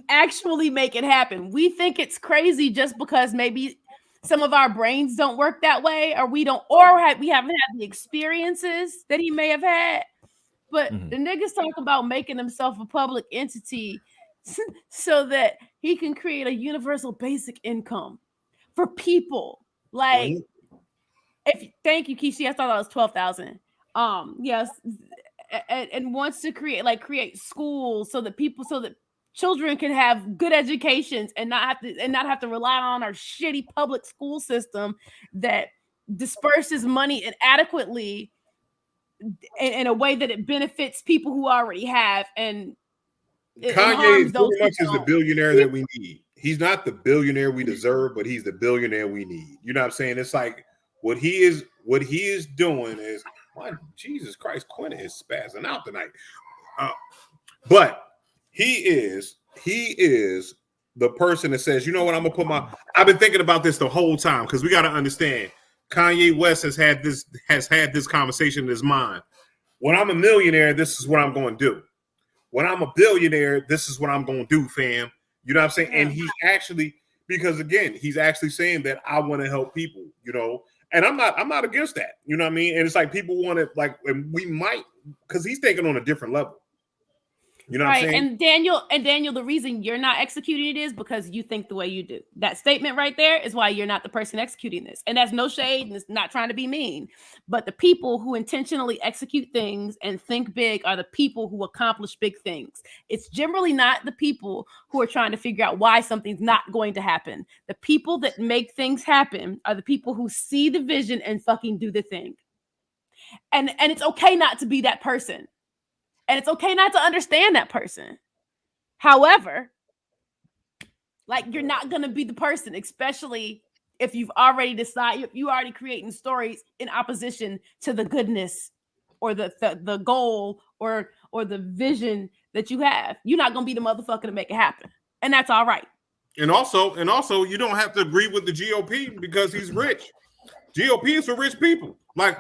S3: actually make it happen. We think it's crazy just because maybe some of our brains don't work that way, or we haven't had the experiences that he may have had. But the niggas talk about making himself a public entity so that he can create a universal basic income for people. Like, thank you, Kishi. I thought that was 12,000. Yes, and wants to create schools so that children can have good educations and not have to rely on our shitty public school system that disperses money inadequately in a way that it benefits people who already have. And
S1: Kanye pretty much is the billionaire that we need. He's not the billionaire we deserve, but he's the billionaire we need. You know what I'm saying? It's like what he is doing is, Jesus Christ, Quentin is spazzing out tonight. But he is the person that says, you know what, I'm gonna I've been thinking about this the whole time, because we got to understand Kanye West has had this conversation in his mind. When I'm a millionaire, this is what I'm going to do. When I'm a billionaire, this is what I'm going to do, fam. You know what I'm saying? And he's actually, because again, he's actually saying that I want to help people, and I'm not against that. You know what I mean? And it's like people want to, like, and we might, because he's thinking on a different level. You know what I'm saying?
S3: And Daniel, the reason you're not executing it is because you think the way you do. That statement right there is why you're not the person executing this. And that's no shade, and it's not trying to be mean. But the people who intentionally execute things and think big are the people who accomplish big things. It's generally not the people who are trying to figure out why something's not going to happen. The people that make things happen are the people who see the vision and fucking do the thing. And it's okay not to be that person. And it's okay not to understand that person. However, like, you're not going to be the person, especially if you've already decided, if you're already creating stories in opposition to the goodness or the goal or the vision that you have. You're not going to be the motherfucker to make it happen. And that's all right.
S1: And also, you don't have to agree with the GOP because he's rich. GOP is for rich people. Like,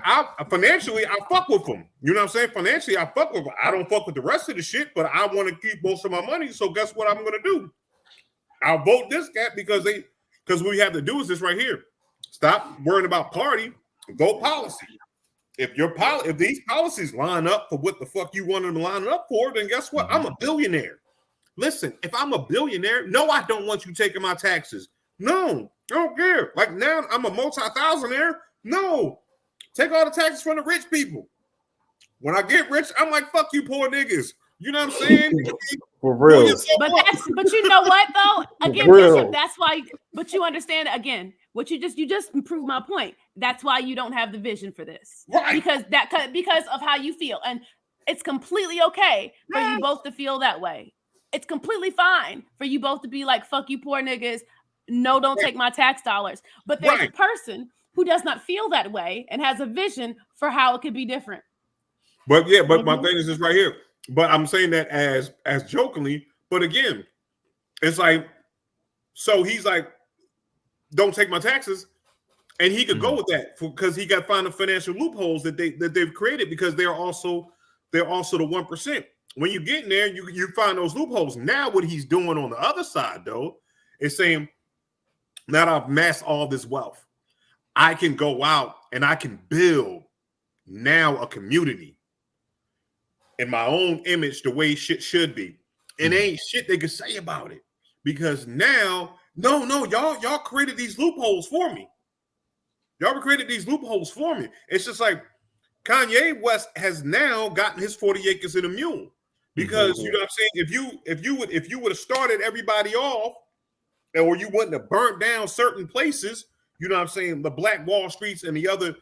S1: financially, I fuck with them. You know what I'm saying? Financially, I fuck with them. I don't fuck with the rest of the shit, but I want to keep most of my money. So guess what I'm going to do? I'll vote this guy because what we have to do is this right here. Stop worrying about party, vote policy. If these policies line up for what the fuck you want them to line up for, then guess what? I'm a billionaire. Listen, if I'm a billionaire, no, I don't want you taking my taxes. No, I don't care. Like, now I'm a multi-thousandaire. No. Take all the taxes from the rich people. When I get rich, I'm like, fuck you, poor niggas. You know what I'm saying?
S4: For real.
S3: But you know what though? Again, Bishop, that's why. But you understand again what you just proved my point. That's why you don't have the vision for this,
S1: right?
S3: Because of how you feel, and it's completely okay for you both to feel that way. It's completely fine for you both to be like, fuck you, poor niggas. No, don't take my tax dollars. But there's a person who does not feel that way and has a vision for how it could be different.
S1: But yeah, but my thing is this right here. But I'm saying that as jokingly, but again, it's like, so he's like, don't take my taxes, and he could go with that because he got find the financial loopholes that they've created, because they're also the 1%. When you get in there, you find those loopholes. Now what he's doing on the other side though is saying, now that I've amassed all this wealth, I can go out and I can build now a community in my own image the way shit should be. And ain't shit they could say about it. Because now, y'all created these loopholes for me. Y'all created these loopholes for me. It's just like Kanye West has now gotten his 40 acres in a mule. Because you know what I'm saying? If you would have started everybody off, or you wouldn't have burnt down certain places, you know what I'm saying, the Black Wall Streets and the other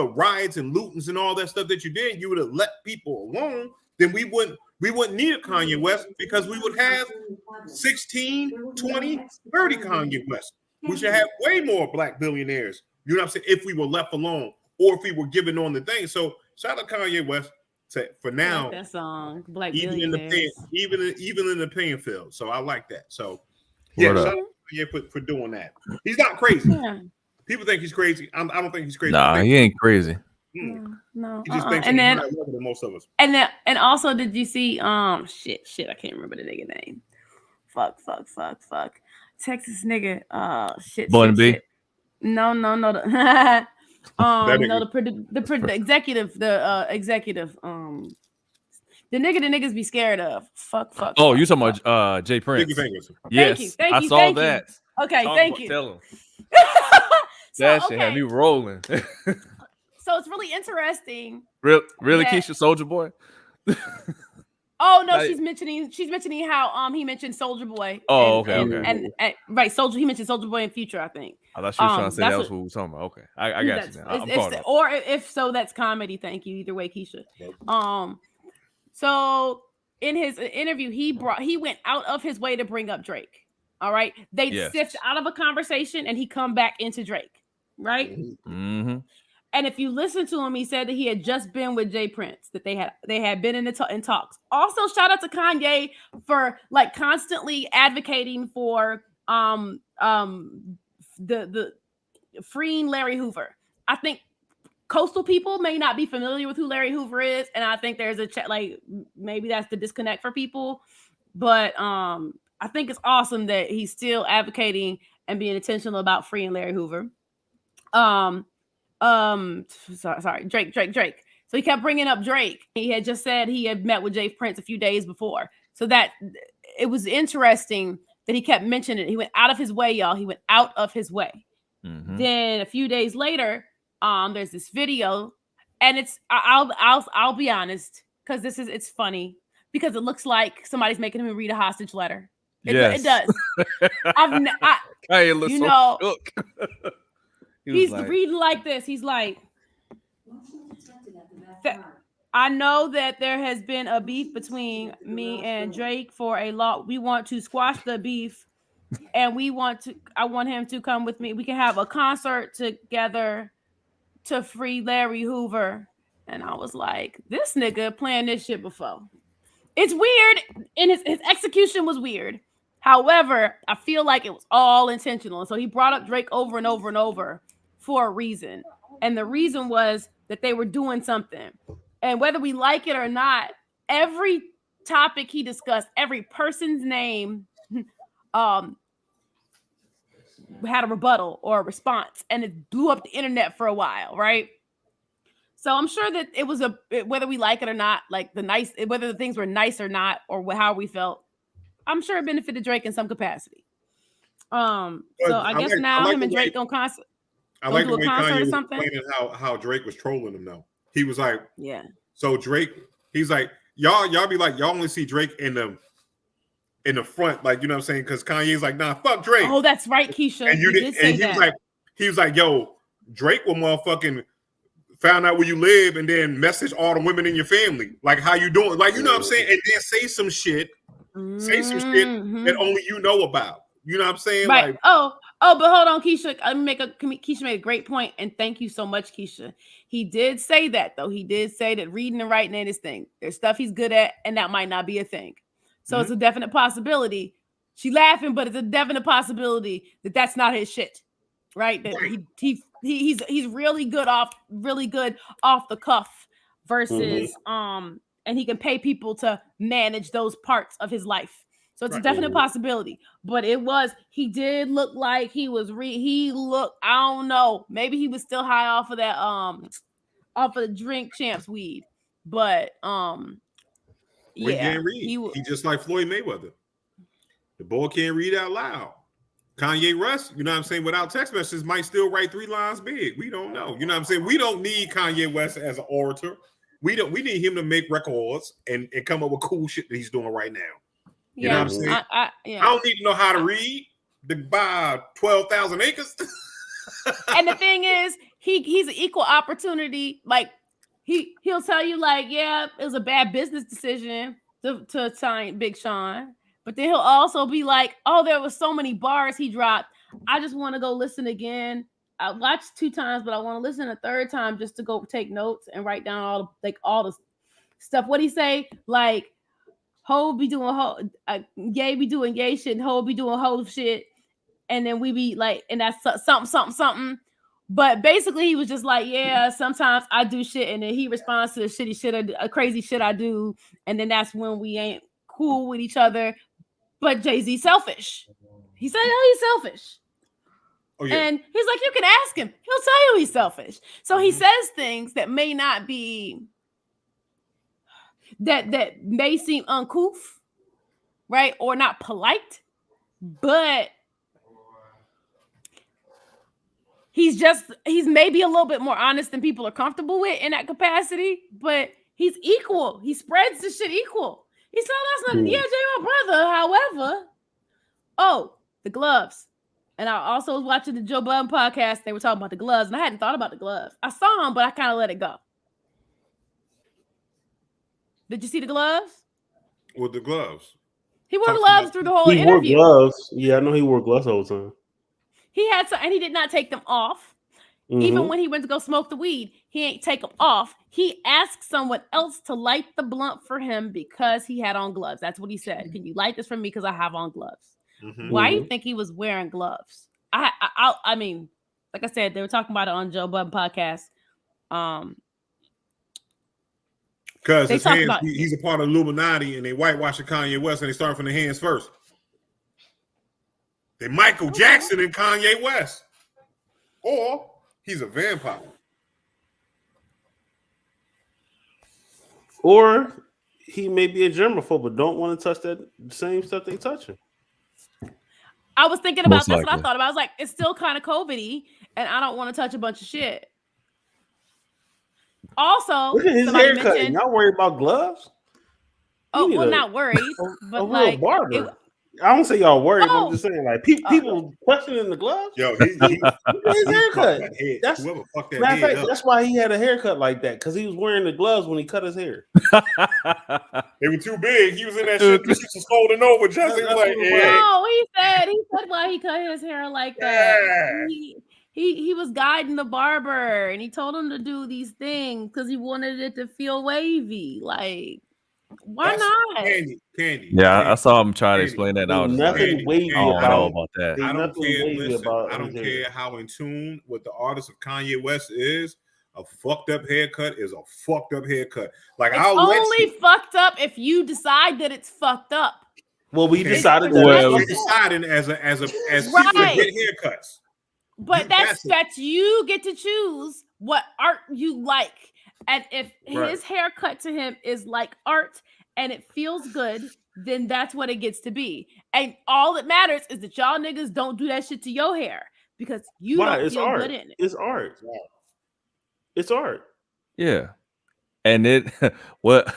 S1: riots and lootings and all that stuff that you did, you would have let people alone, then we wouldn't need a Kanye West, because we would have 16, 20, 30 Kanye West. We should have way more black billionaires, you know what I'm saying, if we were left alone or if we were given on the thing. So shout out Kanye West for now.
S3: I like that song, Black
S1: even
S3: Billionaires.
S1: even in the playing field. So I like that. So yeah, shout out Kanye for doing that. He's not crazy. Yeah. People think he's crazy. I don't think he's crazy.
S2: Nah, he ain't crazy.
S3: No.
S1: He just thinks
S3: and then
S1: than most of us.
S3: And also, did you see shit? I can't remember the nigga name. Fuck. Texas nigga. Shit.
S2: Bun B.
S3: Shit. No. The executive. The nigga the niggas be scared of. Fuck.
S2: Oh, you talking about Jay Prince? Yes,
S3: thank you.
S2: I saw that.
S3: Okay, thank you.
S2: Tell him. That shit had me rolling.
S3: So it's really interesting.
S2: Really, Keisha, Soldier Boy?
S3: Oh no, she's mentioning how he mentioned Soldier Boy.
S2: Oh, okay.
S3: And right, Soldier. He mentioned Soldier Boy in Future, I think.
S2: I thought she was trying to say that was what we were talking about. Okay, I got you now.
S3: Or if so, that's comedy. Thank you. Either way, Keisha. So in his interview, he went out of his way to bring up Drake. All right, they sift out of a conversation, and he come back into Drake. Right.
S2: Mm-hmm.
S3: And if you listen to him, he said that he had just been with Jay Prince, that they had been in talks. Also, shout out to Kanye for like constantly advocating for the freeing Larry Hoover. I think coastal people may not be familiar with who Larry Hoover is, and I think there's maybe that's the disconnect for people. But I think it's awesome that he's still advocating and being intentional about freeing Larry Hoover. Sorry, Drake. So he kept bringing up Drake. He had just said he had met with Jay Prince a few days before. So that it was interesting that he kept mentioning it. He went out of his way, y'all. He went out of his way. Mm-hmm. Then a few days later, there's this video, and I'll be honest, because it's funny, because it looks like somebody's making him read a hostage letter. It does.
S2: Kanye looks so shook.
S3: He's reading like this. He's like, I know that there has been a beef between me and Drake for a lot. We want to squash the beef, and I want him to come with me. We can have a concert together to free Larry Hoover. And I was like, this nigga playing this shit before. It's weird, and his execution was weird. However, I feel like it was all intentional. And so he brought up Drake over and over and over for a reason. And the reason was that they were doing something. And whether we like it or not, every topic he discussed, every person's name had a rebuttal or a response, and it blew up the internet for a while, right? So I'm sure that it was whether we like it or not, like whether the things were nice or not, or how we felt, I'm sure it benefited Drake in some capacity. So I guess now him and Drake gonna concert.
S1: I like the way Kanye was explaining how Drake was trolling him though. He was like, so Drake, he's like, y'all be like, y'all only see Drake in the front, like, you know what I'm saying? Because Kanye's like, nah, fuck Drake.
S3: Oh, that's right, Keisha.
S1: And he was like, yo, Drake will motherfucking found out where you live and then message all the women in your family, like, how you doing? Like, you know what I'm saying? And then say some shit that only you know about. You know what I'm saying?
S3: Right.
S1: Like,
S3: but hold on, Keisha. Keisha made a great point, and thank you so much, Keisha. He did say that, though. He did say that reading and writing ain't his thing. There's stuff he's good at, and that might not be a thing. So it's a definite possibility. She laughing, but it's a definite possibility that that's not his shit, right? That he's really good off the cuff versus and he can pay people to manage those parts of his life. So it's a definite possibility. But he did look like he was I don't know, maybe he was still high off of that off of the Drink Champs weed. But
S1: He
S3: yeah,
S1: can't read. He just like Floyd Mayweather. The boy can't read out loud. Kanye West, you know what I'm saying, without text messages, might still write 3 lines big. We don't know. You know what I'm saying? We don't need Kanye West as an orator. We need him to make records and come up with cool shit that he's doing right now. You know what I'm saying? I don't need to know how to read to buy 12,000 acres.
S3: And the thing is, he's an equal opportunity. Like he'll tell you, like, yeah, it was a bad business decision to sign Big Sean. But then he'll also be like, oh, there was so many bars he dropped. I just want to go listen again. I watched 2 times, but I want to listen a 3rd time just to go take notes and write down all the stuff. What he say? Like, Ho be doing gay be doing gay shit, and Ho be doing ho shit, and then we be like, and that's something. But basically, he was just like, yeah, sometimes I do shit, and then he responds to the shitty shit, crazy shit I do, and then that's when we ain't cool with each other. But Jay-Z selfish. He said, oh, he's selfish. Oh, yeah. And he's like, you can ask him. He'll tell you he's selfish. So he says things that may not be, that may seem uncouth, right? Or not polite. But he's maybe a little bit more honest than people are comfortable with in that capacity. But he's equal. He spreads the shit equal. He said, that's not, yeah, Jay, my brother. However, the gloves. And I also was watching the Joe Budden podcast. They were talking about the gloves, and I hadn't thought about the gloves. I saw them, but I kind of let it go. Did you see the gloves?
S1: With the gloves.
S3: He wore gloves through the whole interview.
S4: He wore gloves. Yeah, I know he wore gloves all the time.
S3: He had some, and he did not take them off. Even when he went to go smoke the weed, he ain't take them off. He asked someone else to light the blunt for him because he had on gloves. That's what he said. Can you light this for me because I have on gloves? Why do you think he was wearing gloves? I mean, like I said, they were talking about it on Joe Budden podcast.
S1: Because his hands, he's a part of Illuminati, and they whitewashing Kanye West, and they start from the hands first. They Michael Jackson and Kanye West. Or he's a vampire.
S4: Or he may be a germaphobe, but don't want to touch that same stuff they touching.
S3: I was thinking about, that's what I thought about. I was like, it's still kind of COVID-y, and I don't want to touch a bunch of shit. Also,
S4: look at his haircut. Y'all worried about gloves?
S3: Not worried, but like,
S4: I don't say y'all worried. I'm just saying, like, people questioning the gloves.
S1: Yo, his
S4: haircut.
S1: That
S4: that's why he had a haircut like that, because he was wearing the gloves when he cut his hair.
S1: They were too big. He was in that shit. The shit was folding over. Justin was like,
S3: no, he said why he cut his hair like that. He was guiding the barber, and he told him to do these things because he wanted it to feel wavy. Like, why not?
S1: Candy.
S2: Yeah, I saw him try to explain that.
S4: There's nothing wavy about
S2: that.
S1: I don't care how in tune with the artist of Kanye West is. A fucked up haircut is a fucked up haircut. Like,
S3: it's only fucked up if you decide that it's fucked up.
S4: Well, we decided that.
S1: We're deciding as people that get haircuts.
S3: But that's you get to choose what art you like. And if his haircut to him is like art and it feels good, then that's what it gets to be. And all that matters is that y'all niggas don't do that shit to your hair because you don't feel good in it.
S4: It's art. It's art.
S2: Yeah. And it what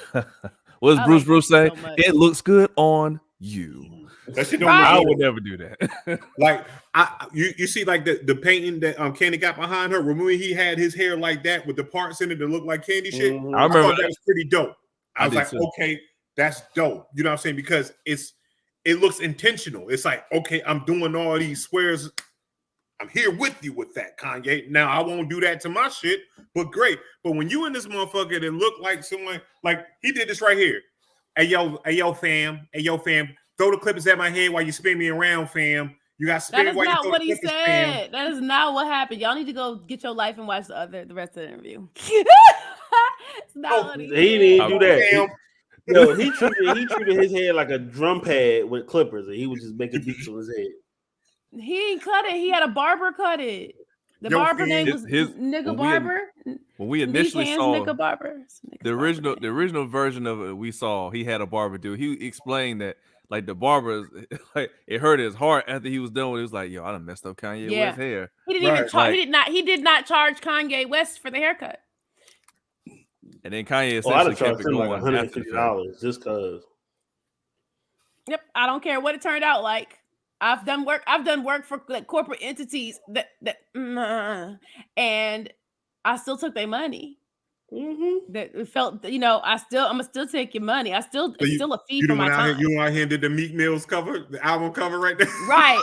S2: does Bruce say? So it looks good on you.
S1: That shit don't
S2: I would never do that.
S1: Like you see, like the painting that Candy got behind her. Remember, he had his hair like that with the parts in it that looked like Candy shit.
S2: I remember
S1: that was pretty dope. I was like, okay, that's dope. You know what I'm saying? Because it looks intentional. It's like, okay, I'm doing all these squares. I'm here with you with that, Kanye. Now I won't do that to my shit, but great. But when you in this motherfucker that look like someone, like he did this right here. Hey yo, fam. Throw the clippers at my head while you spin me around, fam. You got spin while you throw the clippers. That is not what he said.
S3: Fam. That is not what happened. Y'all need to go get your life and watch the rest of the interview. It's not what he
S4: didn't do that. No, he treated his head like a drum pad with clippers, and he was just making beats on his head.
S3: He ain't cut it. He had a barber cut it. The
S1: Yo,
S3: barber
S1: Finn,
S3: name was
S2: his-
S3: Nigga
S2: when
S3: Barber.
S2: we
S3: These
S2: initially
S3: hands,
S2: saw
S3: Nigga Barber. Nigga
S2: the
S3: Barber.
S2: original version of it, we saw he had a barber do. He explained that like the barber, like it hurt his heart after he was done with it. He was like, "Yo, I done messed up Kanye
S3: Yeah.
S2: West's hair."
S3: He didn't even
S1: Right.
S3: charge.
S2: Like-
S3: He did not charge Kanye West for the haircut.
S2: And then Kanye
S4: Oh, I'd
S2: essentially
S4: have
S2: kept
S4: charged
S2: it
S4: him like
S2: going after the fact.
S4: $150 just because.
S3: Yep, I don't care what it turned out like. I've done work for like corporate entities and I still took their money.
S4: Mm-hmm.
S3: That it felt, I'm gonna still take your money. It's still a fee
S1: You
S3: for
S1: don't
S3: my
S1: out here,
S3: time.
S1: you out here did the Meek Mill's cover, the album cover right there.
S3: Right.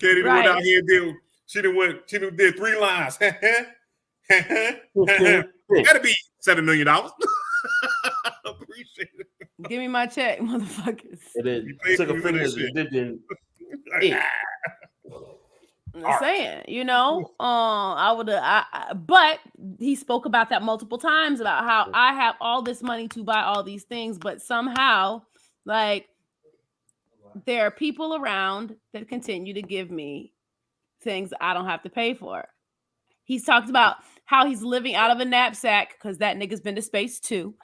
S1: Katie
S3: Right.
S1: went out here and did. She did 3 lines. That'd be $7 million. Appreciate it.
S3: Give me my check, motherfuckers.
S4: And then
S1: You paid
S4: took
S1: for
S4: a
S1: me
S4: finger
S1: for
S4: and
S1: that shit.
S4: dipped in.
S3: I'm saying, but he spoke about that multiple times about how I have all this money to buy all these things, but somehow, like, there are people around that continue to give me things I don't have to pay for. He's talked about how he's living out of a knapsack because that nigga's been to space too.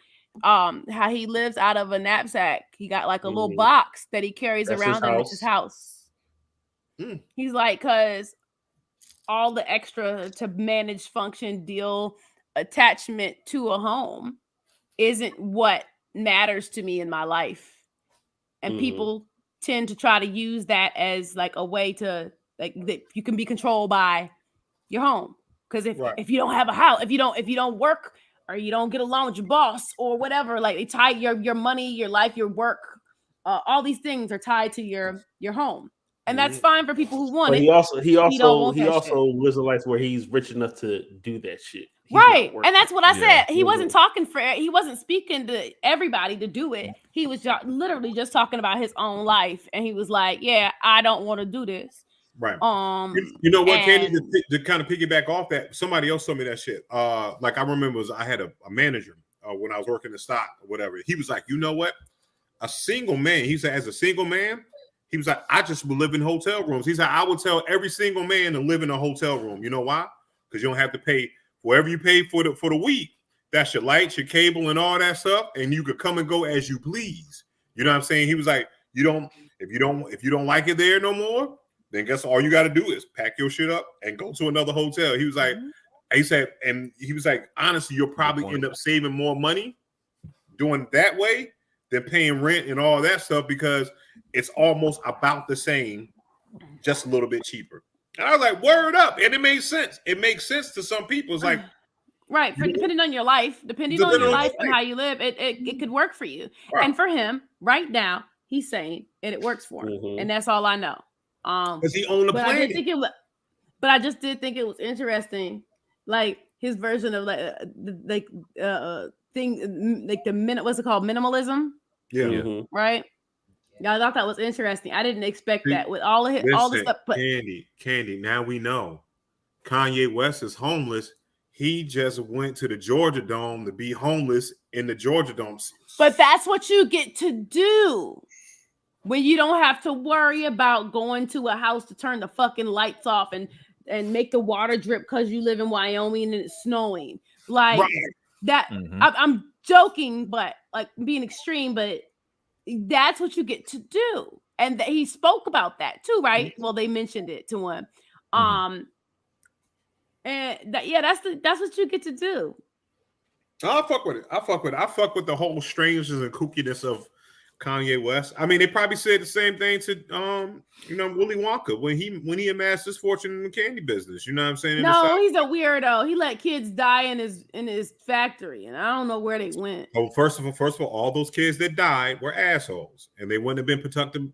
S3: How he lives out of a knapsack. He got like a little box that he carries
S4: That's
S3: around him. It's his house. He's like, cause all the extra to manage, function, deal, attachment to a home isn't what matters to me in my life. And people tend to try to use that as like a way to like that you can be controlled by your home. Because if you don't have a house, if you don't work or you don't get along with your boss or whatever, like they tie your money, your life, your work, all these things are tied to your home. And that's fine for people who want
S4: But
S3: it.
S4: he also
S3: shit.
S4: lives a life where he's rich enough to do that shit. He's
S3: Right. And that's what I said. He
S4: wasn't
S3: he wasn't speaking to everybody to do it. He was literally just talking about his own life. And he was like, yeah, I don't want to do this.
S1: Right. You know what, Candy, to kind of piggyback off that, somebody else told me that shit. Like I remember I had a manager when I was working the stock or whatever. He was like, you know what? A single man, he said, as a single man, he was like, I just would live in hotel rooms. He said, I would tell every single man to live in a hotel room. You know why? Because you don't have to pay whatever you pay for the week. That's your lights, your cable, and all that stuff, and you could come and go as you please. You know what I'm saying? He was like, if you don't like it there no more, then guess all you got to do is pack your shit up and go to another hotel. He was like, honestly, you'll probably end up saving more money doing that way than paying rent and all that stuff because it's almost about the same, just a little bit cheaper. And I was like, word up. And it made sense. It makes sense to some people. It's like,
S3: right. Depending on your life, and how you live, it could work for you. Right. And for him right now, he's saying, and it works for him. And that's all I know.
S1: Because he owned the planet.
S3: I just did think it was interesting, like his version of thing, like the minute, what's it called, minimalism?
S1: Yeah.
S3: Right. Yeah, I thought that was interesting. I didn't expect that with all of all the stuff. But
S1: Candy. Now we know Kanye West is homeless. He just went to the Georgia Dome to be homeless in the Georgia Dome.
S3: But that's what you get to do. When you don't have to worry about going to a house to turn the fucking lights off and make the water drip because you live in Wyoming and it's snowing. Like that. I'm joking, but like being extreme, but that's what you get to do. And he spoke about that too, right? Well, they mentioned it to him. And that's what you get to do.
S1: I fuck with it. I fuck with the whole strangeness and kookiness of Kanye West. I mean, they probably said the same thing to Willy Wonka when he amassed his fortune in the candy business. You know what I'm saying?
S3: No, he's a weirdo. He let kids die in his factory, and I don't know where they went.
S1: Oh, first of all, all those kids that died were assholes, and they wouldn't have been productive.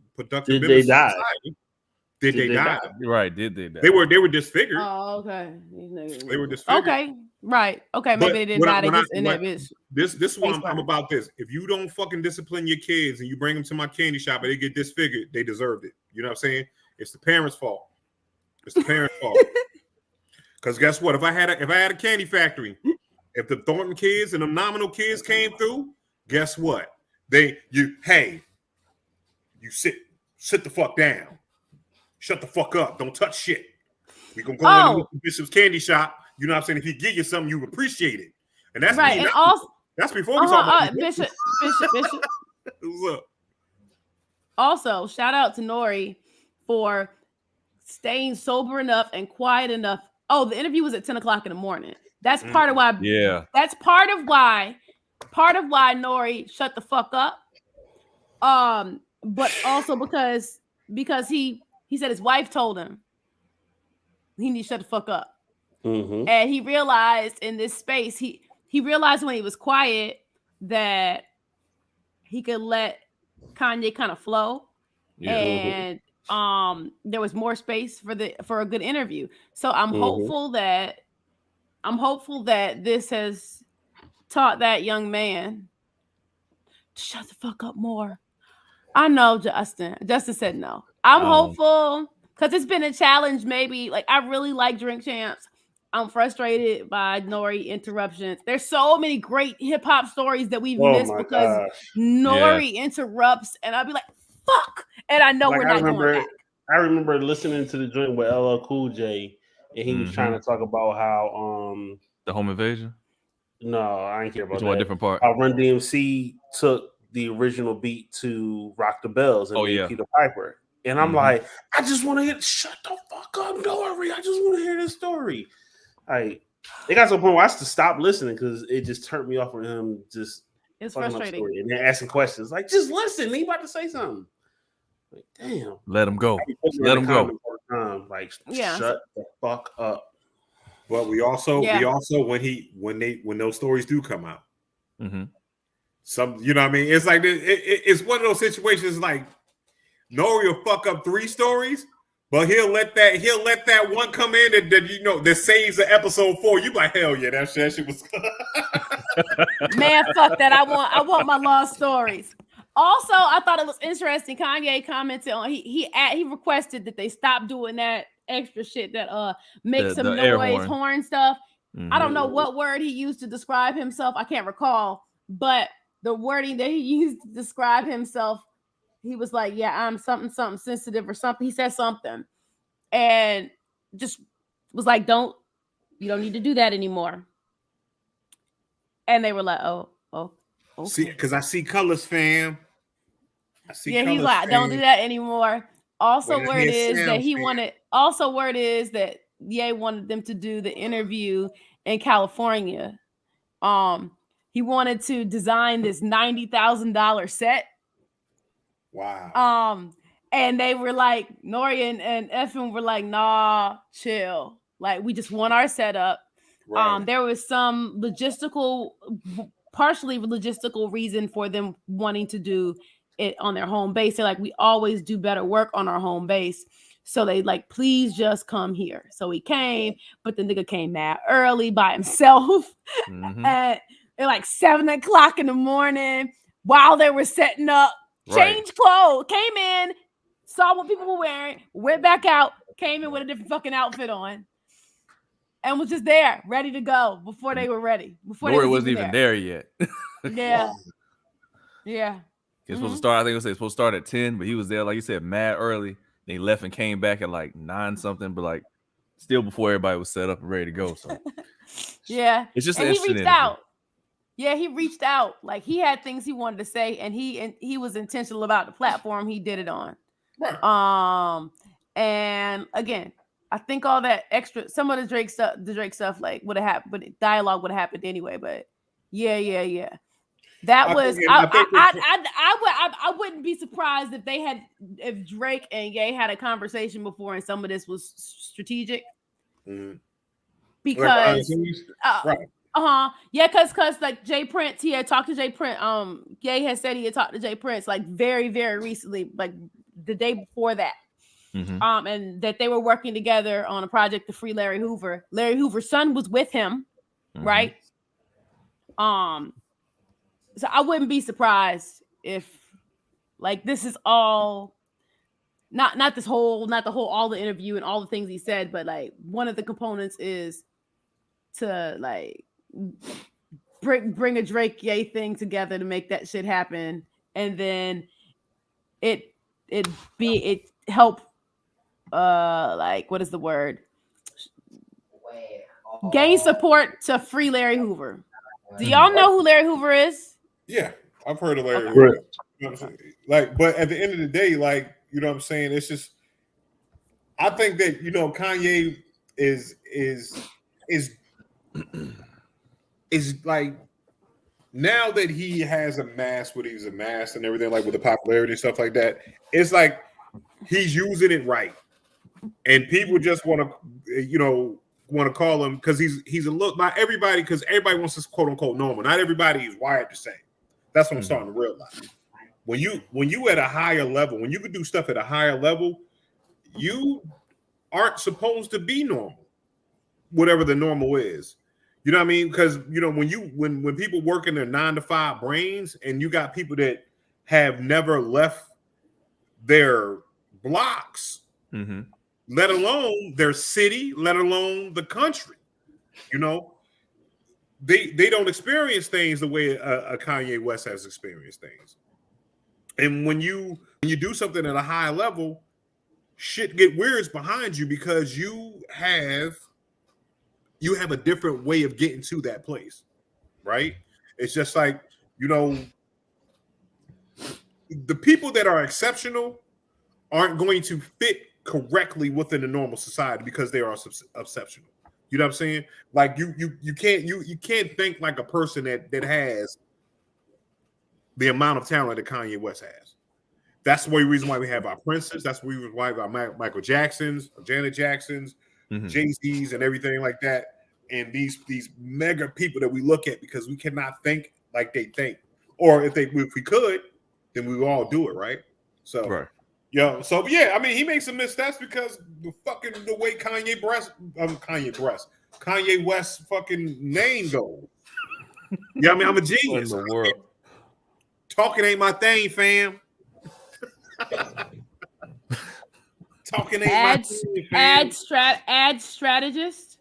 S4: Did they die?
S1: Did they die?
S2: Right? Did they die?
S1: They were disfigured.
S3: Oh, okay.
S1: They were disfigured.
S3: Okay, right. Okay, maybe they didn't die. They just in that bitch.
S1: This is why I'm about this. If you don't fucking discipline your kids and you bring them to my candy shop and they get disfigured, they deserved it. You know what I'm saying? It's the parents' fault. It's the parents' fault. Because guess what? If I had a candy factory, if the Thornton kids and the nominal kids came through, guess what? You sit the fuck down. shut the fuck up, don't touch shit. We gonna go into Mr. Bishop's candy shop. You know what I'm saying? If he give you something, you appreciate it. And that's
S3: right.
S1: me.
S3: And also,
S1: that's before we talk about
S3: Bishop.
S1: What's up?
S3: Also, shout out to Nori for staying sober enough and quiet enough. Oh, the interview was at 10 o'clock in the morning. That's part of why.
S2: Yeah.
S3: That's part of why Nori shut the fuck up. But also because he said his wife told him he needs to shut the fuck up.
S4: Mm-hmm.
S3: And he realized in this space, he realized when he was quiet that he could let Kanye kind of flow.
S2: Yeah.
S3: And there was more space for a good interview. So I'm hopeful that this has taught that young man to shut the fuck up more. I know Justin said no. I'm hopeful because it's been a challenge. Maybe like I really like Drink Champs. I'm frustrated by Nori interruptions. There's so many great hip hop stories that we've missed because Nori interrupts, and I'll be like, "Fuck!" And I know we're not going back.
S4: I remember listening to the joint with LL Cool J, and he was trying to talk about how
S2: the home invasion.
S4: No, I ain't care about that.
S2: A different part.
S4: How Run DMC took the original beat to Rock the Bells and made Peter Piper, and I'm like, I just want to shut the fuck up, Nori. I just want to hear this story. It got to a point where I had to stop listening because it just turned me off with him just
S3: it's frustrating
S4: and then asking questions like, just listen, he about to say something. Like, damn,
S2: let him go. Let him go.
S4: Like, shut the fuck up.
S1: But we also when those stories do come out, some, you know what I mean. It's like it's one of those situations like Nori will fuck up 3 stories. But he'll let that one come in that saves the episode 4. You like, hell yeah, that shit was
S3: man, fuck that. I want my lost stories. Also, I thought it was interesting. Kanye commented on he requested that they stop doing that extra shit that makes some noise, horn stuff. I don't know what word he used to describe himself. I can't recall, but the wording that he used to describe himself, he was like, yeah, I'm something sensitive or something. He said something and just was like, you don't need to do that anymore. And they were like, oh, okay.
S1: See, because I see colors, fam.
S3: He's like, don't do that anymore. Also, word is that Ye wanted them to do the interview in California. He wanted to design this $90,000 set.
S1: Wow.
S3: And they were like, Nori and Effin were like, nah, chill. Like, we just want our setup. Right. There was some partially logistical reason for them wanting to do it on their home base. They're like, we always do better work on our home base. So they like, please just come here. So he came, but the nigga came mad early by himself at like 7 o'clock in the morning while they were setting up. Changed clothes, came in, saw what people were wearing, went back out, came in with a different fucking outfit on, and was just there, ready to go before they were ready.
S2: Nori wasn't even there yet.
S3: Yeah.
S2: It's supposed to start. I think it was supposed to start at 10, but he was there, like you said, mad early. Then he left and came back at like 9 something, but like still before everybody was set up and ready to go. So it's just
S3: and he reached out. Yeah, he reached out. Like he had things he wanted to say, and he was intentional about the platform he did it on. Right. And again, I think all that extra, some of the Drake stuff, like would have happened, but dialogue would have happened anyway. But yeah. That was I wouldn't be surprised if Drake and Ye had a conversation before, and some of this was strategic. Because because like Jay Prince, he had talked to Jay Prince. Ye had said he had talked to Jay Prince like very, very recently, like the day before that. And that they were working together on a project to free Larry Hoover. Larry Hoover's son was with him, right? So I wouldn't be surprised if like this is all not the whole all the interview and all the things he said, but like one of the components is to like bring a Drake Ye thing together to make that shit happen, and then it help like what is the word? Gain support to free Larry Hoover. Do y'all know who Larry Hoover is?
S1: Yeah, I've heard of Larry
S3: Okay.
S1: Hoover. You know what I'm saying? Like, but at the end of the day, like, you know what I'm saying? It's just, I think that, you know, Kanye is like, now that he has amassed what he's amassed and everything, like with the popularity and stuff like that, it's like he's using it right. And people just want to, you know, want to call him because he's a look. Not everybody, because everybody wants to quote unquote normal. Not everybody is wired the same. That's what I'm starting to realize. When you at a higher level, when you can do stuff at a higher level, you aren't supposed to be normal, whatever the normal is. You know what I mean? Because, you know, when people work in their 9-to-5 brains, and you got people that have never left their blocks, let alone their city, let alone the country, you know, they don't experience things the way a Kanye West has experienced things. And when you do something at a high level, shit get weird behind you because you have a different way of getting to that place, right? It's just like, you know, the people that are exceptional aren't going to fit correctly within the normal society because they are exceptional. You know what I'm saying? Like you can't think like a person that has the amount of talent that Kanye West has. That's the reason why we have our princes. That's the reason why we have Michael Jacksons, Janet Jacksons, Jay-Z's, and everything like that. And these mega people that we look at because we cannot think like they think, or if we could, then we would all do it, right? So,
S2: right.
S1: Yo, so yeah, I mean, he makes some missteps because the way Kanye West fucking name goes. Yeah, I mean, I'm a genius.
S4: In the world.
S1: Talking ain't my thing, fam. Talking ain't my thing, fam.
S3: Ad strategist.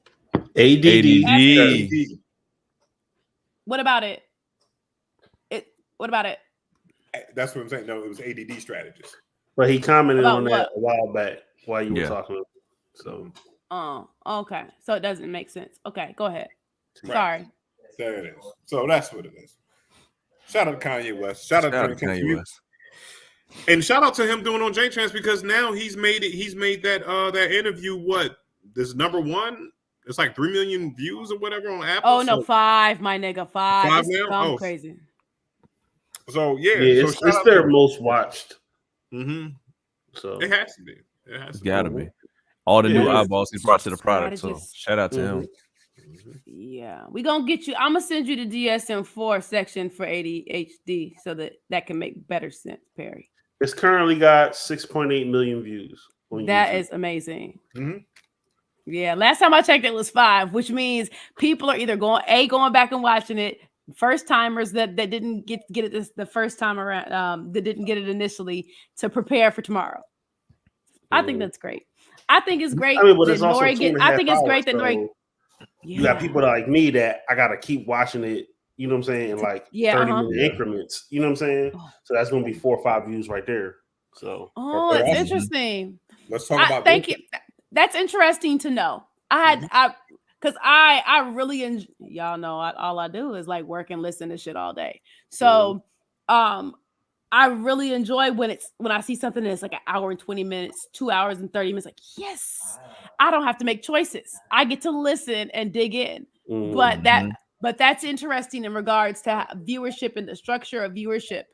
S2: ADD.
S3: What about it? What about it?
S1: That's what I'm saying. No, it was ADD strategist.
S4: But he commented
S3: About
S4: on
S3: what?
S4: that a while back while you were talking. So,
S3: oh, okay. So it doesn't make sense. Okay, go ahead.
S1: Right.
S3: Sorry.
S1: There it is. So that's what it is. Shout out to Kanye West. Shout out to Kanye West. And shout out to him doing on J-Trans because now he's made it. He's made that interview. What? This #1? It's like 3 million views or whatever on Apple.
S3: Oh no, 5, my nigga, 5.
S1: 5 now.
S3: I'm crazy.
S1: So yeah,
S4: it's their most watched.
S1: So it has to be.
S2: It's gotta be. All the new eyeballs he brought to the product. So shout out to him.
S3: Yeah, we gonna get you. I'm gonna send you the DSM-4 section for ADHD so that can make better sense, Perry.
S4: It's currently got 6.8 million views.
S3: That is amazing. Yeah, last time I checked, it was 5, which means people are either going back and watching it. First timers that didn't get it the first time around, that didn't get it initially to prepare for tomorrow. I think that's great. I think it's great.
S4: I mean, but it's
S3: that
S4: also
S3: Nori gets. I think it's great that Nori.
S4: You got people like me that I gotta keep watching it. You know what I'm saying? In like 30-minute increments. You know what I'm saying? So that's gonna be 4 or 5 views right there. So
S3: it's interesting.
S1: Let's talk about.
S3: Thank you. That's interesting to know. Because I really enjoy, y'all know all I do is like work and listen to shit all day. So I really enjoy when I see something that's like 1 hour and 20 minutes, 2 hours and 30 minutes. Like, yes, I don't have to make choices. I get to listen and dig in. But that's interesting in regards to viewership and the structure of viewership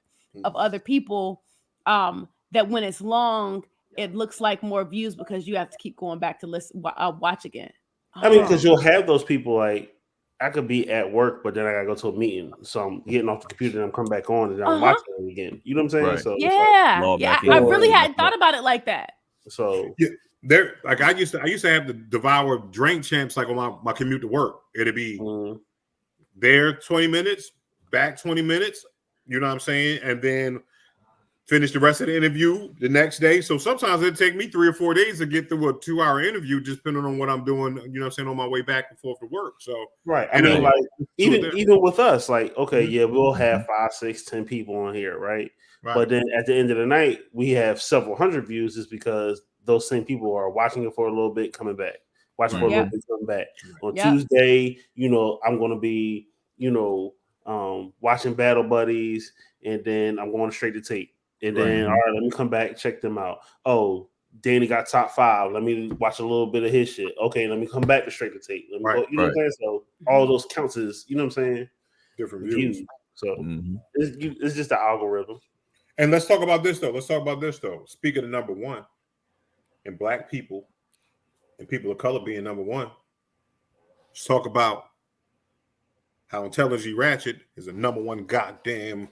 S3: of other people. That when it's long, it looks like more views because you have to keep going back to listen, watch again.
S4: I mean, because you'll have those people like I could be at work, but then I gotta go to a meeting, so I'm getting off the computer and I'm coming back on and then I'm watching it again. You know what I'm saying?
S2: Right.
S4: So
S3: I really hadn't thought about it like that.
S4: So
S1: there, like I used to have to devour Drink Champs like on my commute to work. It'd be there 20 minutes, back 20 minutes. You know what I'm saying? And then finish the rest of the interview the next day. So sometimes it'd take me 3 or 4 days to get through a 2-hour interview, just depending on what I'm doing, you know what I'm saying, on my way back and forth to work. So
S4: right. I mean, like even with us, like, okay, yeah, we'll have 5, 6, 10 people on here, right? But then at the end of the night, we have several hundred views just because those same people are watching it for a little bit, coming back. Watching for a little bit, coming back. On Tuesday, I'm going to be, watching Battle Buddies, and then I'm going straight to tape. And then, all right, let me come back, check them out. Oh, Danny got top 5. Let me watch a little bit of his shit. Okay, let me come back to straight to tape. Let me go, you know what I'm saying? So all those counts is, you know what I'm saying?
S1: Different views.
S4: So it's just the algorithm.
S1: And let's talk about this though. Speaking of number one, and black people and people of color being number one, let's talk about how Intelligent Ratchet is a number one goddamn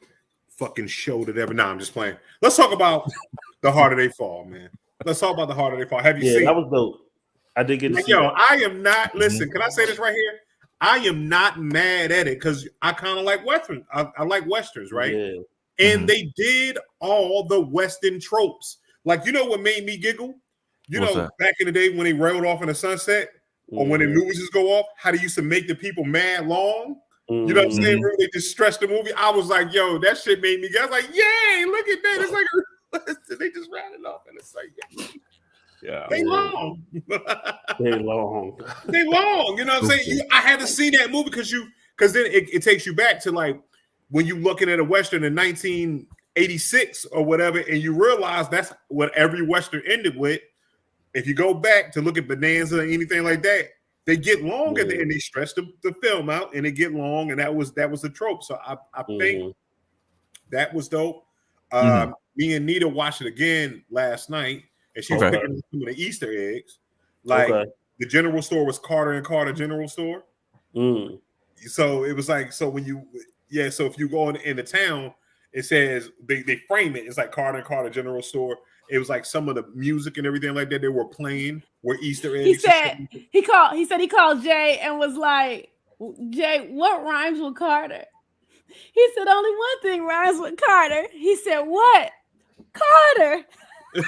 S1: fucking show that ever. Nah, I'm just playing. Let's talk about The Harder They Fall, man. Let's talk about The Harder They Fall. Have you seen?
S4: Yeah, that was dope. I did get to see that.
S1: I am not. Listen, can I say this right here? I am not mad at it because I kind of like Western. I like Westerns, right? Yeah. And they did all the Western tropes. Like, you know what made me giggle? Back in the day when they railed off in the sunset, or when the movies just go off, how they used to make the people mad long. You know what I'm saying? They just stretched the movie. I was like, yo, that shit made me go. I was like, yay, look at that. It's like they just ran it off, and it's like, yeah, they long.
S4: They long.
S1: They long. You know what I'm saying? I had to see that movie because then it takes you back to like when you looking at a Western in 1986 or whatever, and you realize that's what every Western ended with. If you go back to look at Bonanza or anything like that, they get long at the end. They stretch the film out and they get long, and that was the trope. So I think that was dope. Me and Nita watched it again last night, and she was picking up some of the Easter eggs. Like the general store was Carter and Carter General Store. So it was like, so when you so if you go into town, it says they frame it. It's like Carter and Carter General Store. It was like some of the music and everything like that they were playing were Easter eggs.
S3: He called Jay and was like, Jay, what rhymes with Carter? He said only one thing rhymes with Carter. He said, what? Carter. Like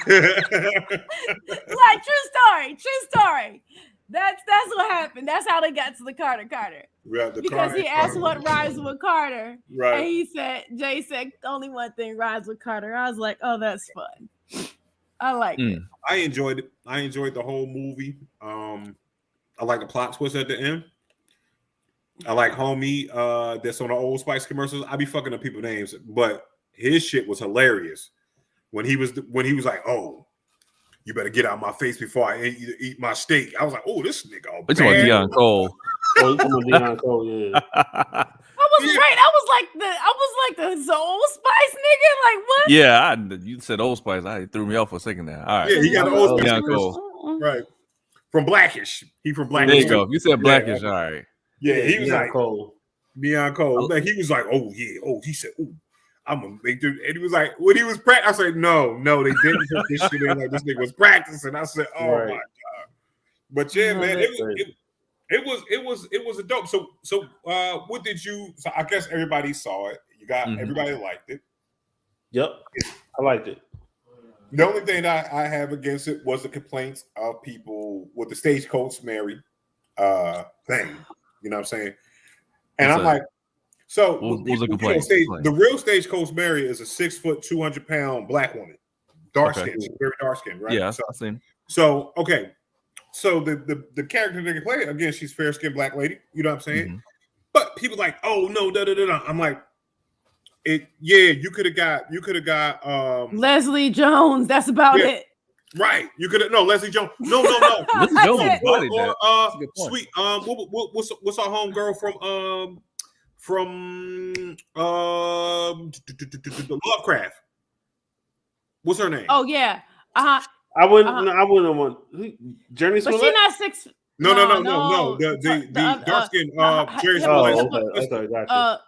S3: true story. That's what happened. That's how they got to the Carter. Because he asked what rhymes with Carter. Right. And Jay said only one thing rhymes with Carter. I was like, oh, that's fun. I like it.
S1: I enjoyed it. I enjoyed the whole movie. I like the plot twist at the end. I like homie that's on the Old Spice commercials. I be fucking up people's names, but his shit was hilarious when he was like, oh, you better get out of my face before I eat my steak. I was like, oh, this nigga.
S2: It's about Deion Cole.
S4: Oh, it's about Deion Cole, yeah.
S3: I was great. I was like the Old Spice nigga. Like what?
S2: Yeah, you said Old Spice. I threw me off for a second there. All right.
S1: Yeah, he got the Old Spice. Cole. Right. From Blackish. He from Blackish.
S2: There you go. You said Blackish. All right.
S1: Yeah, he was like Deion Cole. Like he was like, oh yeah. Oh, he said, oh, I'm gonna make this. And he was like, when he was practicing, I said, no, they didn't put this shit in. Like this nigga was practicing. I said, oh my god. But yeah, man, it was a dope. So what did you? So I guess everybody saw it. You got everybody liked it.
S4: Yep, I liked it.
S1: The only thing I have against it was the complaints of people with the Stagecoach Mary thing. You know what I'm saying? And I'm like, so the real Stagecoach Mary is a 6 foot, 200 pound black woman, dark skin, very dark skin, right?
S2: Yeah, I've seen.
S1: So okay. So the character they can play, again, she's fair skinned black lady. You know what I'm saying? But people like, oh no, I'm like, you could have got
S3: Leslie Jones. That's about it.
S1: Right. You could have Leslie Jones. No.
S2: Leslie Jones bodied that.
S1: Sweet. What's our home girl from Lovecraft? What's her name?
S3: Oh yeah.
S4: I wouldn't want Journey Smollett.
S3: But she's not 6.
S1: No. The dark skin Jerry Smollett.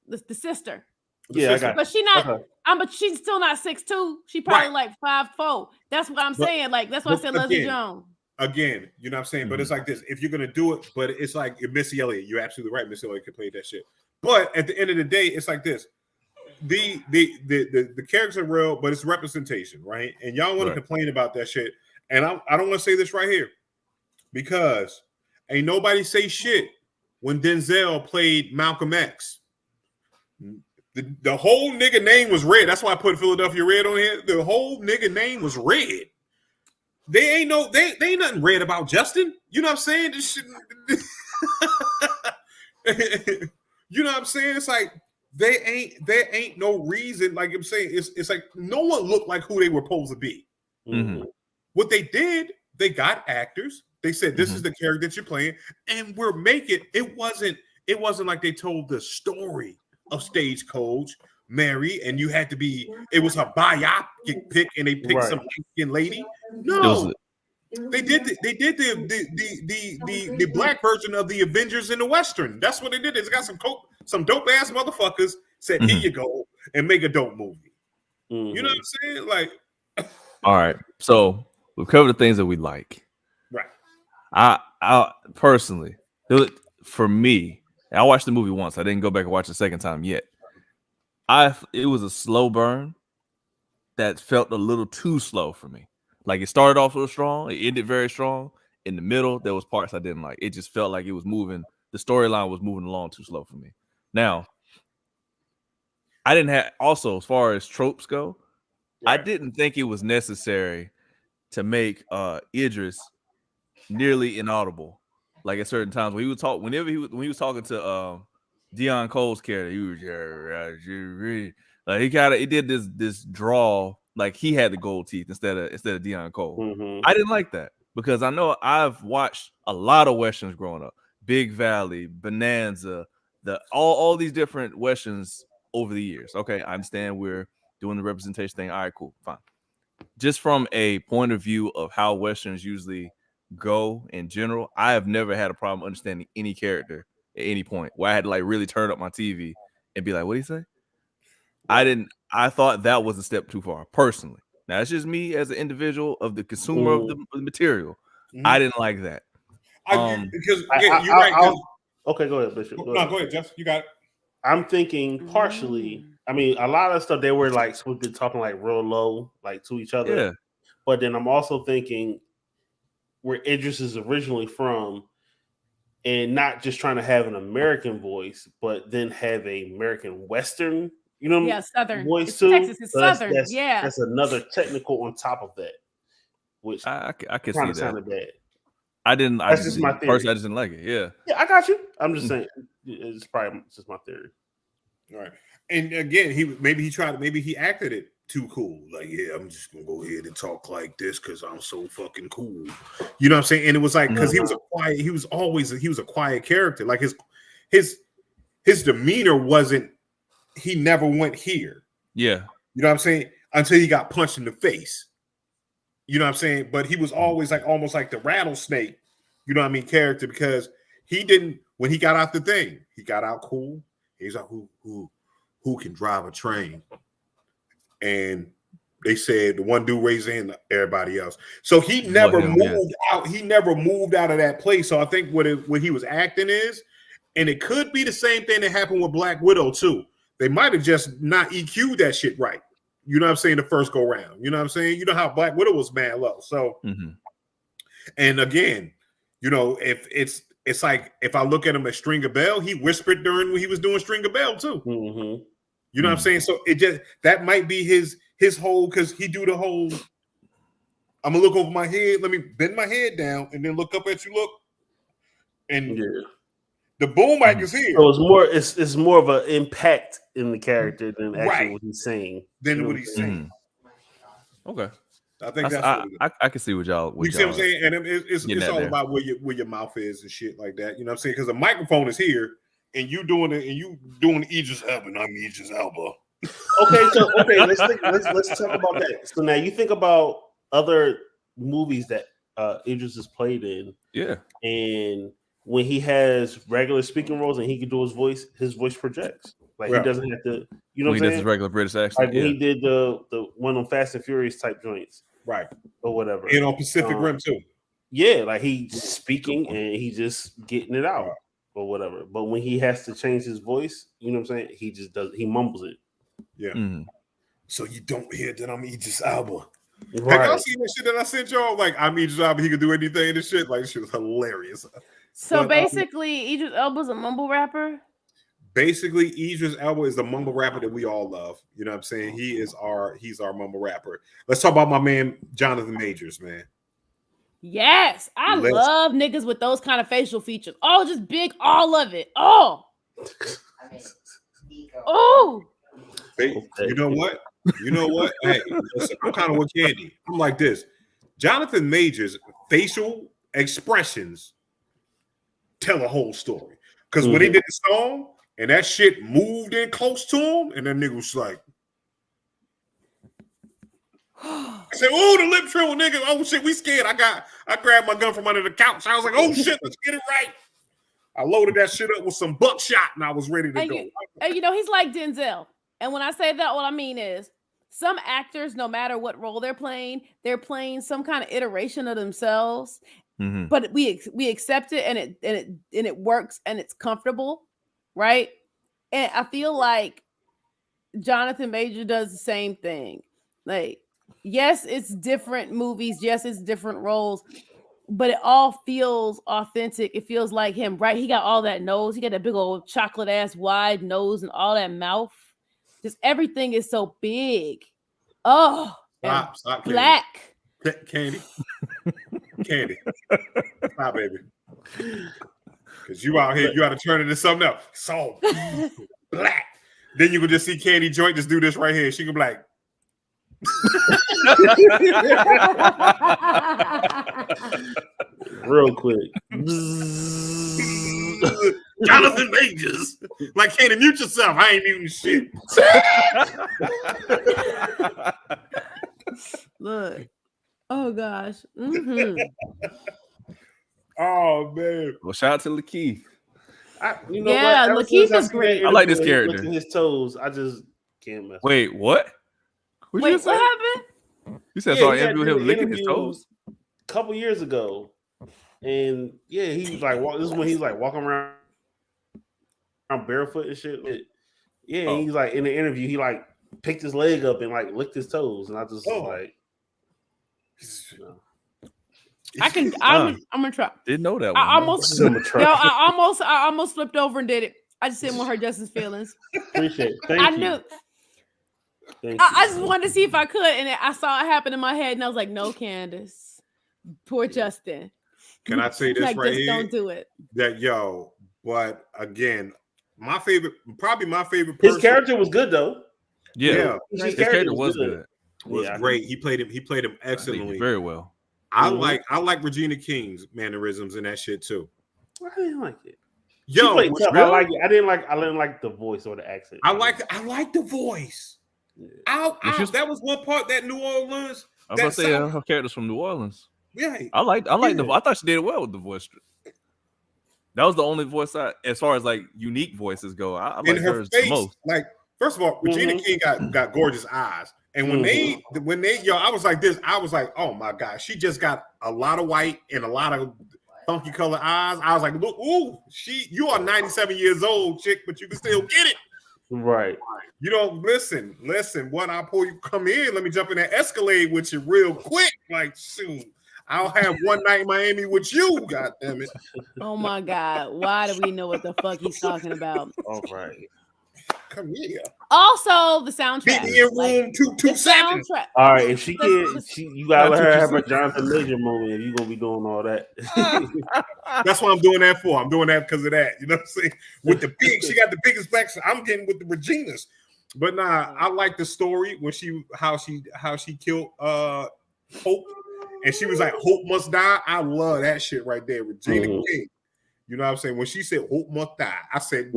S3: The sister.
S4: Yeah, I got.
S3: But she's not. But she's still not 6'2". She probably like 5'4". That's what I'm saying. Like that's why I said Leslie Jones.
S1: Again, you know what I'm saying? But it's like this. If you're gonna do it, but it's like Missy Elliott. You're absolutely right. Missy Elliott could play that shit. But at the end of the day, it's like this. The characters are real, but it's representation, right? And y'all want to complain about that shit. And I don't want to say this right here because ain't nobody say shit when Denzel played Malcolm X. The whole nigga name was red. That's why I put Philadelphia Red on here. The whole nigga name was red. they ain't nothing red about Justin. You know what I'm saying? This shit, you know what I'm saying? It's like there ain't no reason. Like I'm saying, it's like no one looked like who they were supposed to be.
S2: Mm-hmm.
S1: What they did, they got actors. They said this is the character that you're playing, and we're making. It wasn't like they told the story of Stagecoach Mary, and you had to be. It was a biopic pick, and they picked some light-skinned lady. No, they did the black version of the Avengers in the Western. That's what they did. They got some dope ass motherfuckers said, here you go, and make a dope movie. You know what I'm saying? Like,
S2: all right. So we've covered the things that we like.
S1: Right.
S2: I personally, for me, I watched the movie once. I didn't go back and watch it the second time yet. It was a slow burn that felt a little too slow for me. Like it started off a little strong, it ended very strong. In the middle, there was parts I didn't like. It just felt like it was moving. The storyline was moving along too slow for me. Now, I didn't have also as far as tropes go, I didn't think it was necessary to make Idris nearly inaudible. Like at certain times when he would talk, when he was talking to Deion Cole's character, he was like he did this drawl like he had the gold teeth instead of Deion Cole. I didn't like that because I know I've watched a lot of westerns growing up, Big Valley, Bonanza, all these different westerns over the years. Okay, I understand we're doing the representation thing. All right, cool, fine. Just from a point of view of how westerns usually go in general, I have never had a problem understanding any character at any point where I had to like really turn up my TV and be like, what do you say? I thought that was a step too far personally. Now it's just me as an individual of the consumer of the material. I didn't like that.
S1: Because you're right.
S4: Okay, go ahead, Bishop.
S1: Go ahead, Jeff. You got it.
S4: I'm thinking partially. I mean, a lot of stuff they were like talking like real low, like to each other.
S2: Yeah.
S4: But then I'm also thinking where Idris is originally from, and not just trying to have an American voice, but then have a American Western,
S3: Southern
S4: voice
S3: it's
S4: too.
S3: Texas, it's
S4: So
S3: Southern.
S4: That's another technical on top of that, which
S2: I can see that.
S4: Sounded bad.
S2: I didn't.
S4: That's just my theory.
S2: Personally, I just didn't like it. Yeah.
S4: Yeah, I got you. I'm just saying it's probably just my theory.
S1: All right. And again, maybe he acted it too cool. Like, yeah, I'm just gonna go ahead and talk like this because I'm so fucking cool. You know what I'm saying? And it was like because he was a quiet character. Like his demeanor wasn't. He never went here.
S2: Yeah.
S1: You know what I'm saying? Until he got punched in the face. You know what I'm saying? But he was always like almost like the rattlesnake. You know what I mean? Character because he didn't when he got out the thing. He got out cool. He's like who can drive a train? And they said the one dude raised his hand, everybody else. So he never moved out. He never moved out of that place. So I think what he was acting is, and it could be the same thing that happened with Black Widow too. They might have just not EQ'd that shit right. You know what I'm saying? The first go round. You know what I'm saying? You know how Black Widow was mad low. So, and again, if it's like if I look at him as Stringer Bell, he whispered during when he was doing Stringer Bell too. You know what I'm saying? So it just that might be his whole because he do the whole. I'm gonna look over my head. Let me bend my head down and then look up at you. Look, and the boom mic is here.
S4: So it's more of an impact in the character than actually what he's saying.
S1: What he's saying.
S2: Okay.
S1: I think
S2: I can see what y'all.
S1: You see what I'm saying? And it's all about where your mouth is and shit like that. You know what I'm saying? Because the microphone is here, and you doing Idris Elba, and I'm Idris Elba.
S4: Let's talk about that. So now you think about other movies that Idris has played in.
S2: Yeah.
S4: And when he has regular speaking roles and he can do his voice projects. Like he doesn't have to, you know what I'm saying? He does
S2: his regular British accent.
S4: Like when he did the one on Fast and Furious type joints.
S1: Right.
S4: Or whatever.
S1: And on Pacific Rim too.
S4: Yeah, like he's speaking and he just getting it out or whatever. But when he has to change his voice, you know what I'm saying? He mumbles it.
S1: Yeah. So you don't hear that I'm Idris Elba.
S4: Right.
S1: Have y'all seen that shit that I sent y'all? Like I'm Idris Elba, he could do anything and shit. Like shit was hilarious.
S3: So basically, Idris Elba's a mumble rapper.
S1: Basically, Idris Elba is the mumble rapper that we all love. You know what I'm saying? He's our mumble rapper. Let's talk about my man Jonathan Majors, man.
S3: Yes, I love niggas with those kind of facial features. Oh, just big, all of it. Oh. Oh.
S1: Hey, you know what? You know what? Hey, listen, I'm kind of with Candy. I'm like this. Jonathan Majors' facial expressions tell a whole story. Because when he did the song and that shit moved in close to him, and that nigga was like, I said, "Oh, the lip trill nigga! Oh shit, we scared." I grabbed my gun from under the couch. I was like, "Oh shit, let's get it right." I loaded that shit up with some buckshot, and I was ready to go.
S3: And you know, he's like Denzel. And when I say that, what I mean is, some actors, no matter what role they're playing some kind of iteration of themselves. Mm-hmm. But we accept it, and it works, and it's comfortable, right? And I feel like Jonathan Major does the same thing. Like, yes, it's different movies. Yes, it's different roles, but it all feels authentic. It feels like him, right? He got all that nose. He got that big old chocolate ass wide nose and all that mouth. Just everything is so big. Oh,
S1: stop,
S3: black.
S1: Candy. Stop, baby. Because you out here, you got to turn it into something else. So black. Then you can just see Candy Joint just do this right here. She can be like,
S4: real quick.
S1: Jonathan Majors. Like, Candy, mute yourself. I ain't muting shit.
S3: Look. Oh gosh. Mm-hmm.
S1: Oh man.
S2: Well, shout out to Lakeith.
S3: Lakeith is great.
S2: I like this character.
S4: His toes, I just can't mess.
S2: Wait, what?
S3: What happened?
S2: You said saw an interview with him licking his toes
S4: a couple years ago, and he was like, this is when he's like walking around barefoot and shit. He's like in the interview, he like picked his leg up and like licked his toes, and I just was like,
S3: I'm gonna try.
S2: Didn't know that one.
S3: I almost flipped over and did it. I just didn't want to hurt Justin's feelings.
S4: Appreciate it. Thank you.
S3: Knew. I just wanted to see if I could, and I saw it happen in my head, and I was like, "No, Candace, poor Justin."
S1: Can I say this
S3: like,
S1: right
S3: just
S1: here?
S3: Don't do it.
S1: But again, my favorite person.
S4: His character was good though.
S2: Yeah. His character was good.
S1: Was great. He played him excellently,
S2: very well.
S1: I like Regina King's mannerisms and that shit too.
S4: I didn't like it.
S1: Yo,
S4: I like it. I didn't like the voice or the accent.
S1: I like the voice. Yeah. That was one part that New Orleans.
S2: I was gonna say her character's from New Orleans.
S1: Yeah,
S2: I like the. I thought she did well with the voice. That was the only voice as far as like unique voices go. I like hers the most.
S1: Like, first of all, Regina King got gorgeous eyes, and when they I was like this. I was like, oh my god, she just got a lot of white and a lot of funky colored eyes. I was like, look, you are 97 years old, chick, but you can still get it.
S4: Right.
S1: You don't listen. What I pull you come in, let me jump in that Escalade with you real quick. Like, shoot, I'll have one night in Miami with you. God damn it.
S3: Oh my God. Why do we know what the fuck he's talking about?
S4: All right.
S1: Come here.
S3: Also, the soundtrack.
S1: Be in room 227.
S4: All right, if she can, you gotta let her have a Jonathan Major moment if you're gonna be doing all that.
S1: That's what I'm doing that for. I'm doing that because of that. You know what I'm saying? With the big, she got the biggest back. So I'm getting with the Reginas. But nah, I like the story when how she killed Hope, and she was like, Hope must die. I love that shit right there, Regina King. You know what I'm saying? When she said Hope must die, I said.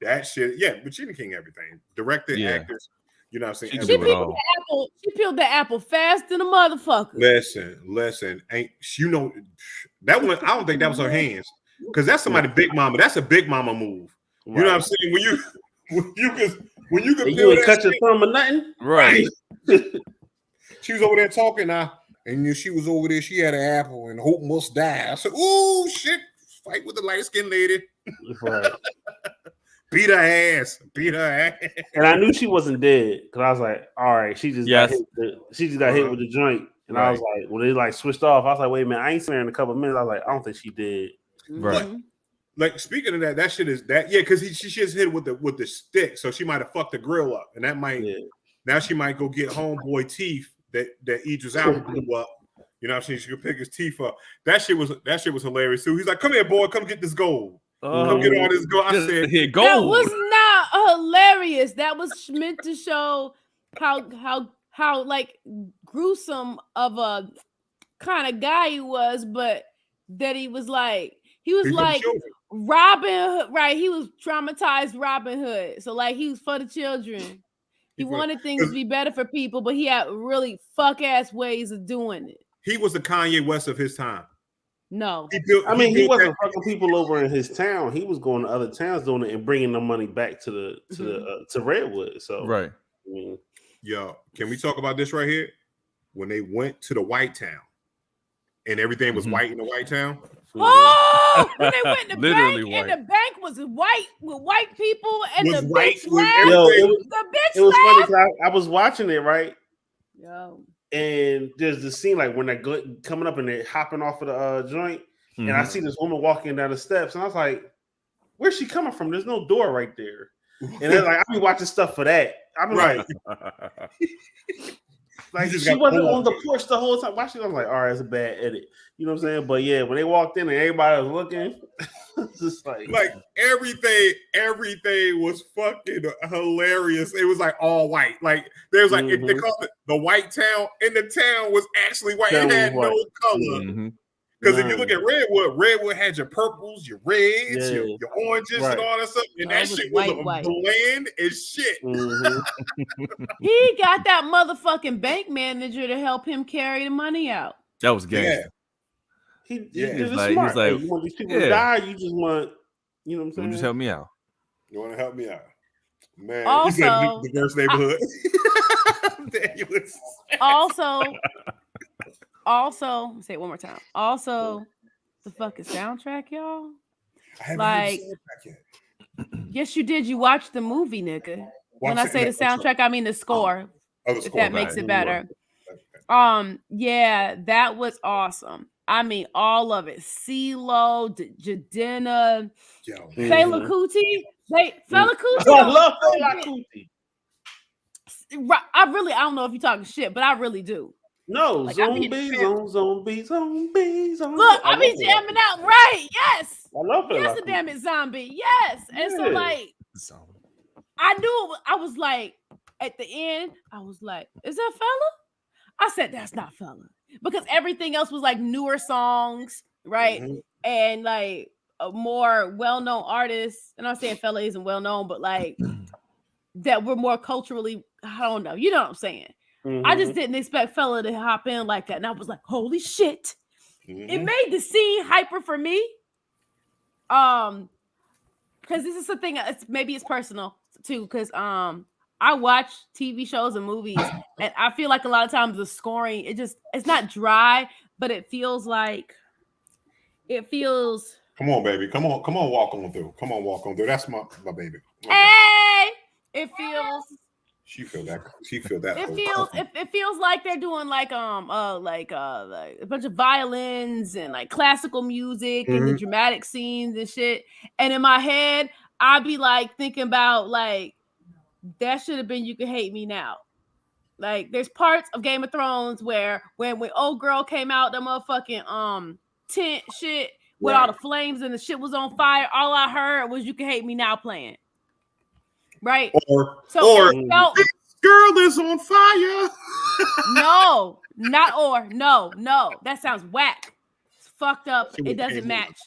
S1: That shit, Regina King, everything. Director, actors, you know what I'm saying?
S3: She peeled the apple fast than a motherfucker.
S1: Listen, ain't you know that one? I don't think that was her hands, because that's somebody big mama. That's a big mama move. Right. You know what I'm saying? When you can
S4: ain't cut your thumb or nothing,
S2: right?
S1: She was over there talking and she was over there. She had an apple and Hope must die. I said, "Oh shit, fight with the light skinned lady."
S4: Right.
S1: Beat her ass.
S4: And I knew she wasn't dead because I was like, all right, she just got hit with the joint. And I was like, when they like switched off, I was like, wait a minute, I ain't seen her in a couple of minutes. I was like, I don't think she did.
S2: Right.
S1: But, like, speaking of that shit is that, because she just hit with the stick, so she might have fucked the grill up. And that might now she might go get homeboy teeth that Idris Elba blew up. You know what I'm saying? She could pick his teeth up. That shit was hilarious too. He's like, "Come here, boy, come get this gold. Come get all this gold." I said,
S2: gold.
S3: That was not hilarious. That was meant to show how like gruesome of a kind of guy he was, but that he was like Robin Hood, right? He was traumatized Robin Hood. So like he was for the children. He wanted things to be better for people, but he had really fuck ass ways of doing it.
S1: He was the Kanye West of his time.
S3: No,
S4: he wasn't fucking people over in his town. He was going to other towns doing it and bringing the money back to Redwood. So
S2: right.
S4: I mean,
S1: yo, can we talk about this right here? When they went to the white town and everything was white in the white town.
S3: Oh, when they went to the
S2: Literally
S3: bank
S2: white.
S3: and the bank was white with white people and
S1: Was
S3: the
S1: white
S3: bitch
S1: with
S3: laughed.
S1: everything.
S3: The bitch
S4: it was
S3: laughed.
S4: funny 'cause I was watching it, right?
S3: Yo.
S4: And there's the scene like when they're coming up and they're hopping off of the joint, and I see this woman walking down the steps, and I was like, "Where's she coming from? There's no door right there." And then like I be watching stuff for that. I'm
S1: Right.
S4: like
S1: just
S4: she
S1: got
S4: wasn't
S1: pulled.
S4: on the porch the whole time. Watching, I'm like, all right, it's a bad edit. You know what I'm saying? But yeah, when they walked in and everybody was looking, it's just like
S1: everything was fucking hilarious. It was like all white. Like there was like they called it the white town, and the town was actually white. It had no color. Because if you look at Redwood had your purples, your reds, your oranges, and all that stuff. And that shit was bland as shit.
S3: He got that motherfucking bank manager to help him carry the money out.
S2: That was gangster.
S4: He
S2: was
S4: smart.
S2: like,
S4: Hey, you want these people to die? You just want, you know what I'm saying?
S2: Just help me out.
S1: You want to help me out, man?
S3: Also,
S1: you said diverse neighborhood.
S3: Also, say it one more time. Also, the fucking soundtrack, y'all.
S1: I haven't heard the soundtrack yet.
S3: Yes, you did. You watched the movie, nigga. When I say the soundtrack, I mean the score. If that makes it better. Yeah, that was awesome. I mean, all of it. CeeLo, Jadena, Fela Kuti. Fela Kuti.
S4: I love Fela Kuti.
S3: I don't know if you're talking shit, but I really do.
S4: No,
S3: like,
S4: zombies.
S3: Look, I be jamming out, right? Yes.
S4: I love it.
S3: Yes, a damn it, zombie. Yes. And so, like, I knew I was like, at the end, I was like, is that Fela? I said, that's not Fela. Because everything else was like newer songs, right? And like a more well-known artists. And I'm saying Fela isn't well-known, but like that were more culturally, I don't know. You know what I'm saying? I just didn't expect Fela to hop in like that. And I was like, holy shit. It made the scene hyper for me. Because this is something, maybe it's personal too. Because I watch TV shows and movies, and I feel like a lot of times the scoring, it's not dry, but it feels.
S1: Come on, baby. Come on, walk on through. That's my baby. Okay.
S3: Hey, it feels.
S1: She feel that.
S3: It feels like they're doing like a bunch of violins and like classical music and the dramatic scenes and shit. And in my head, I'd be like thinking about like that should have been You Can Hate Me Now. Like there's parts of Game of Thrones where when old girl came out, the motherfucking tent shit with all the flames and the shit was on fire. All I heard was You Can Hate Me Now playing. Right.
S1: Or girl is on fire.
S3: No, not or. No. That sounds whack. It's fucked up. It doesn't match.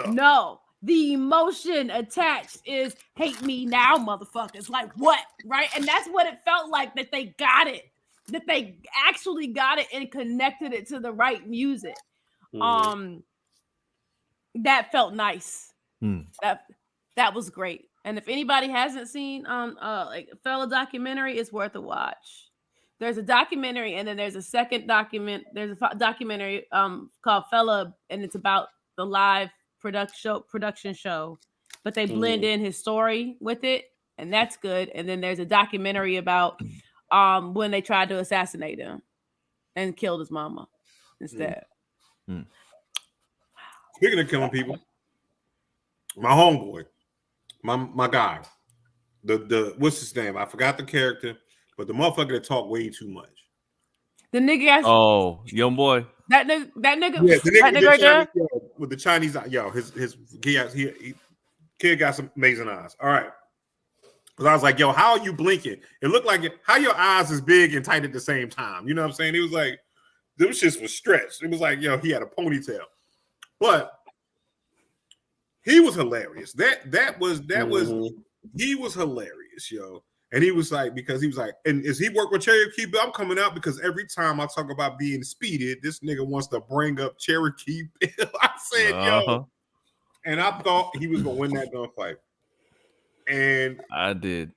S3: No. The emotion attached is hate me now, motherfuckers. Like what? Right? And that's what it felt like, that they got it. That they actually got it and connected it to the right music. That felt nice. That was great. And if anybody hasn't seen like a Fela documentary, it's worth a watch. There's a documentary, and then there's a second document. There's a documentary called Fela, and it's about the live production show, but they blend in his story with it, and that's good. And then there's a documentary about when they tried to assassinate him and killed his mama instead.
S1: Speaking of killing people, my homeboy, my guy, the what's his name? I forgot the character, but the motherfucker that talked way too much.
S3: The nigga.
S2: Young boy.
S3: That nigga,
S1: Yeah, the
S3: that nigga right there.
S1: With the Chinese, his kid got some amazing eyes. All right. Because I was like, yo, how are you blinking? It looked like how your eyes is big and tight at the same time. You know what I'm saying? He was like, those shits was stretched. It was like, yo, he had a ponytail. But he was hilarious. He was hilarious, yo. And he was like, because he was like, and is he work with Cherokee Bill? I'm coming out because every time I talk about being speeded, this nigga wants to bring up Cherokee Bill. I said, yo. And I thought he was going to win that gunfight. And
S2: I did.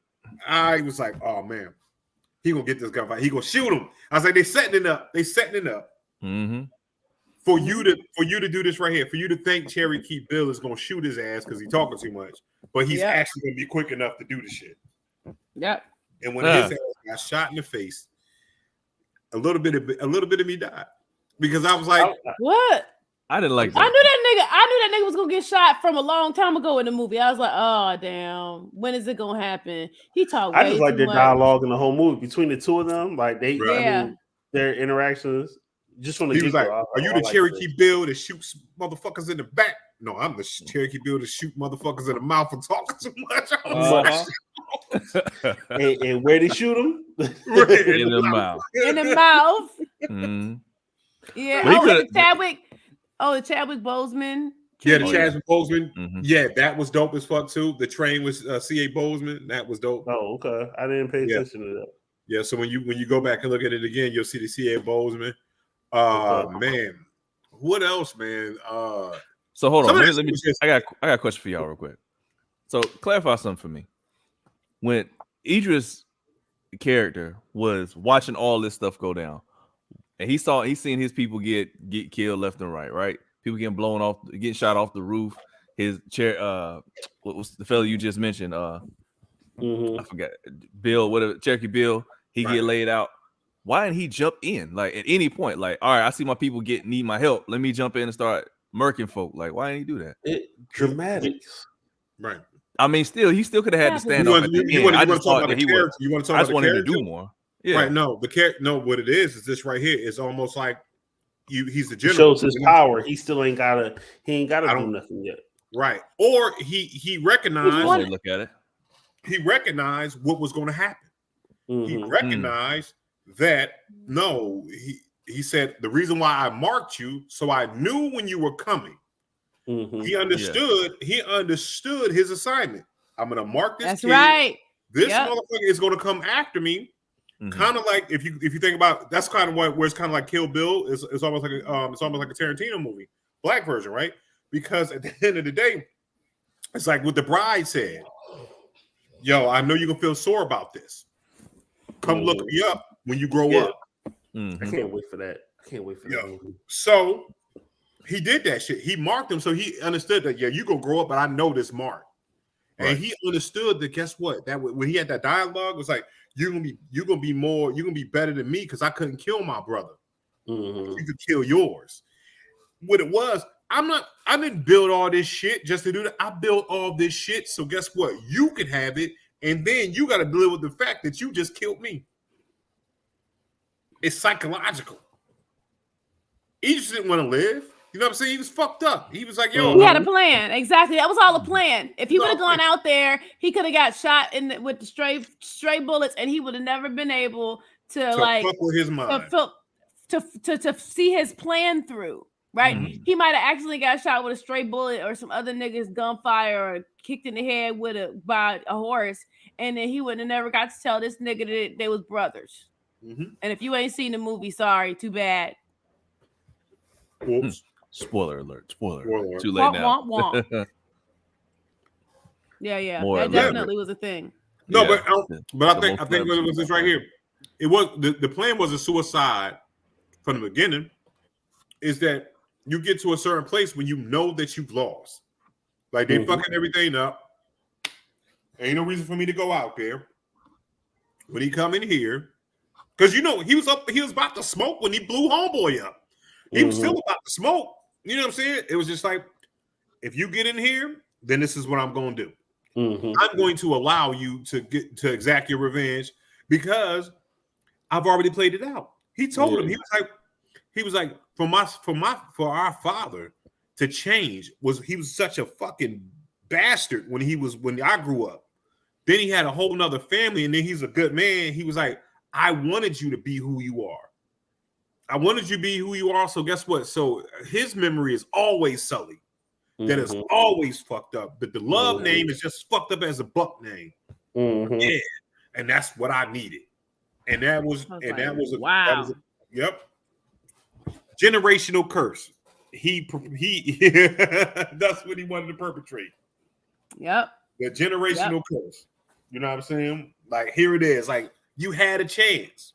S1: I was like, oh, man. He going to get this gunfight. He going to shoot him. I was like, they setting it up.
S2: Mm-hmm.
S1: For you to do this right here, for you to think Cherokee Bill is going to shoot his ass because he's talking too much, but he's actually going to be quick enough to do the shit.
S3: Yep.
S1: And when his ass got shot in the face, a little bit of me died because I was like,
S3: "What?"
S2: I didn't like that.
S3: I knew that nigga was gonna get shot from a long time ago in the movie. I was like, "Oh damn, when is it gonna happen?" He talked.
S4: I just like their dialogue in the whole movie between the two of them. Like they, their interactions. Just from the
S1: he was like,
S4: "Are
S1: you the Cherokee Bill that shoots motherfuckers in the back?" No, I'm the Cherokee Bill that shoot motherfuckers in the mouth for talking too much.
S4: And where they shoot him?
S2: In the mouth.
S3: In the mouth.
S2: Mm.
S3: Yeah. The Chadwick Boseman.
S1: Yeah, the Chadwick Boseman. Mm-hmm. Yeah, that was dope as fuck too. The train was C.A. Boseman. That was dope.
S4: Oh, okay. I didn't pay attention to that.
S1: Yeah, so when you go back and look at it again, you'll see the C.A. Boseman. Man, what else, man?
S2: So hold on. Let me. I got a question for y'all real quick. So clarify something for me. When Idris' character was watching all this stuff go down, and he's seen his people get killed left and right? People getting blown off, getting shot off the roof. His chair, what was the fellow you just mentioned? I forgot. Bill, whatever, Cherokee Bill. He get laid out. Why didn't he jump in? Like at any point, like, all right, I see my people need my help. Let me jump in and start murking folk. Like, why didn't he do that?
S4: Dramatics.
S1: Right.
S2: I mean, he still could have had to stand up at the end. I just thought that he was. I just wanted to do more. Yeah.
S1: Right. No, what it is this right here. It's almost like he's the general.
S4: Shows his power. He still ain't gotta do nothing yet.
S1: Right. Or he recognized.
S2: Look at it.
S1: He recognized what was going to happen.
S4: Mm-hmm.
S1: He recognized that he said the reason why I marked you so I knew when you were coming. Mm-hmm. He understood. Yeah. He understood his assignment. I'm going to mark this.
S3: That's
S1: kid.
S3: Right.
S1: This motherfucker is going to come after me. Mm-hmm. Kind of like if you think about that's kind of where it's kind of like Kill Bill. It's almost like a Tarantino movie, black version, right? Because at the end of the day, it's like what the bride said. Yo, I know you're gonna feel sore about this. Come look me up when you grow up.
S4: Mm-hmm. I can't wait for that.
S1: So he did that shit. He marked him, so he understood that. Yeah, you gonna grow up, but I know this mark. Right. And he understood that. Guess what? That when he had that dialogue, it was like you're gonna be better than me because I couldn't kill my brother.
S4: Mm-hmm.
S1: You could kill yours. What it was, I didn't build all this shit just to do that. I built all this shit, so guess what? You can have it, and then you got to deal with the fact that you just killed me. It's psychological. He just didn't want to live. You know what I'm saying? He was fucked up. He was like, yo.
S3: He had a plan. Exactly. That was all a plan. If he would have gone out there, he could have got shot with the stray bullets, and he would have never been able to
S1: fuck with his mind.
S3: To see his plan through. Right?
S2: Mm-hmm.
S3: He might have actually got shot with a stray bullet or some other niggas gunfire or kicked in the head by a horse, and then he would have never got to tell this nigga that they was brothers.
S1: Mm-hmm.
S3: And if you ain't seen the movie, sorry, too bad.
S1: Whoops.
S2: Spoiler alert. Too late now.
S3: Womp. Yeah. That definitely was a thing.
S1: No, but I think what it was this right here. It was the plan was a suicide from the beginning. Is that you get to a certain place when you know that you've lost. Like they fucking everything up. Ain't no reason for me to go out there. When he come in here, because he was about to smoke when he blew homeboy up. He was still about to smoke. You know what I'm saying? It was just like, if you get in here, then this is what I'm going to do.
S4: Mm-hmm.
S1: I'm going to allow you to exact your revenge because I've already played it out. He told him, He was like, for our father to change he was such a fucking bastard when I grew up. Then he had a whole nother family, and then he's a good man. He was like, I wanted you to be who you are. I wanted you to be who you are. So guess what? So his memory is always sullied. That is always fucked up. But the love name is just fucked up as a buck name. Yeah. And that's what I needed. And that was
S3: wow.
S1: Yep. Generational curse. He that's what he wanted to perpetrate.
S3: Yep.
S1: The generational curse. You know what I'm saying? Like, here it is. Like, you had a chance.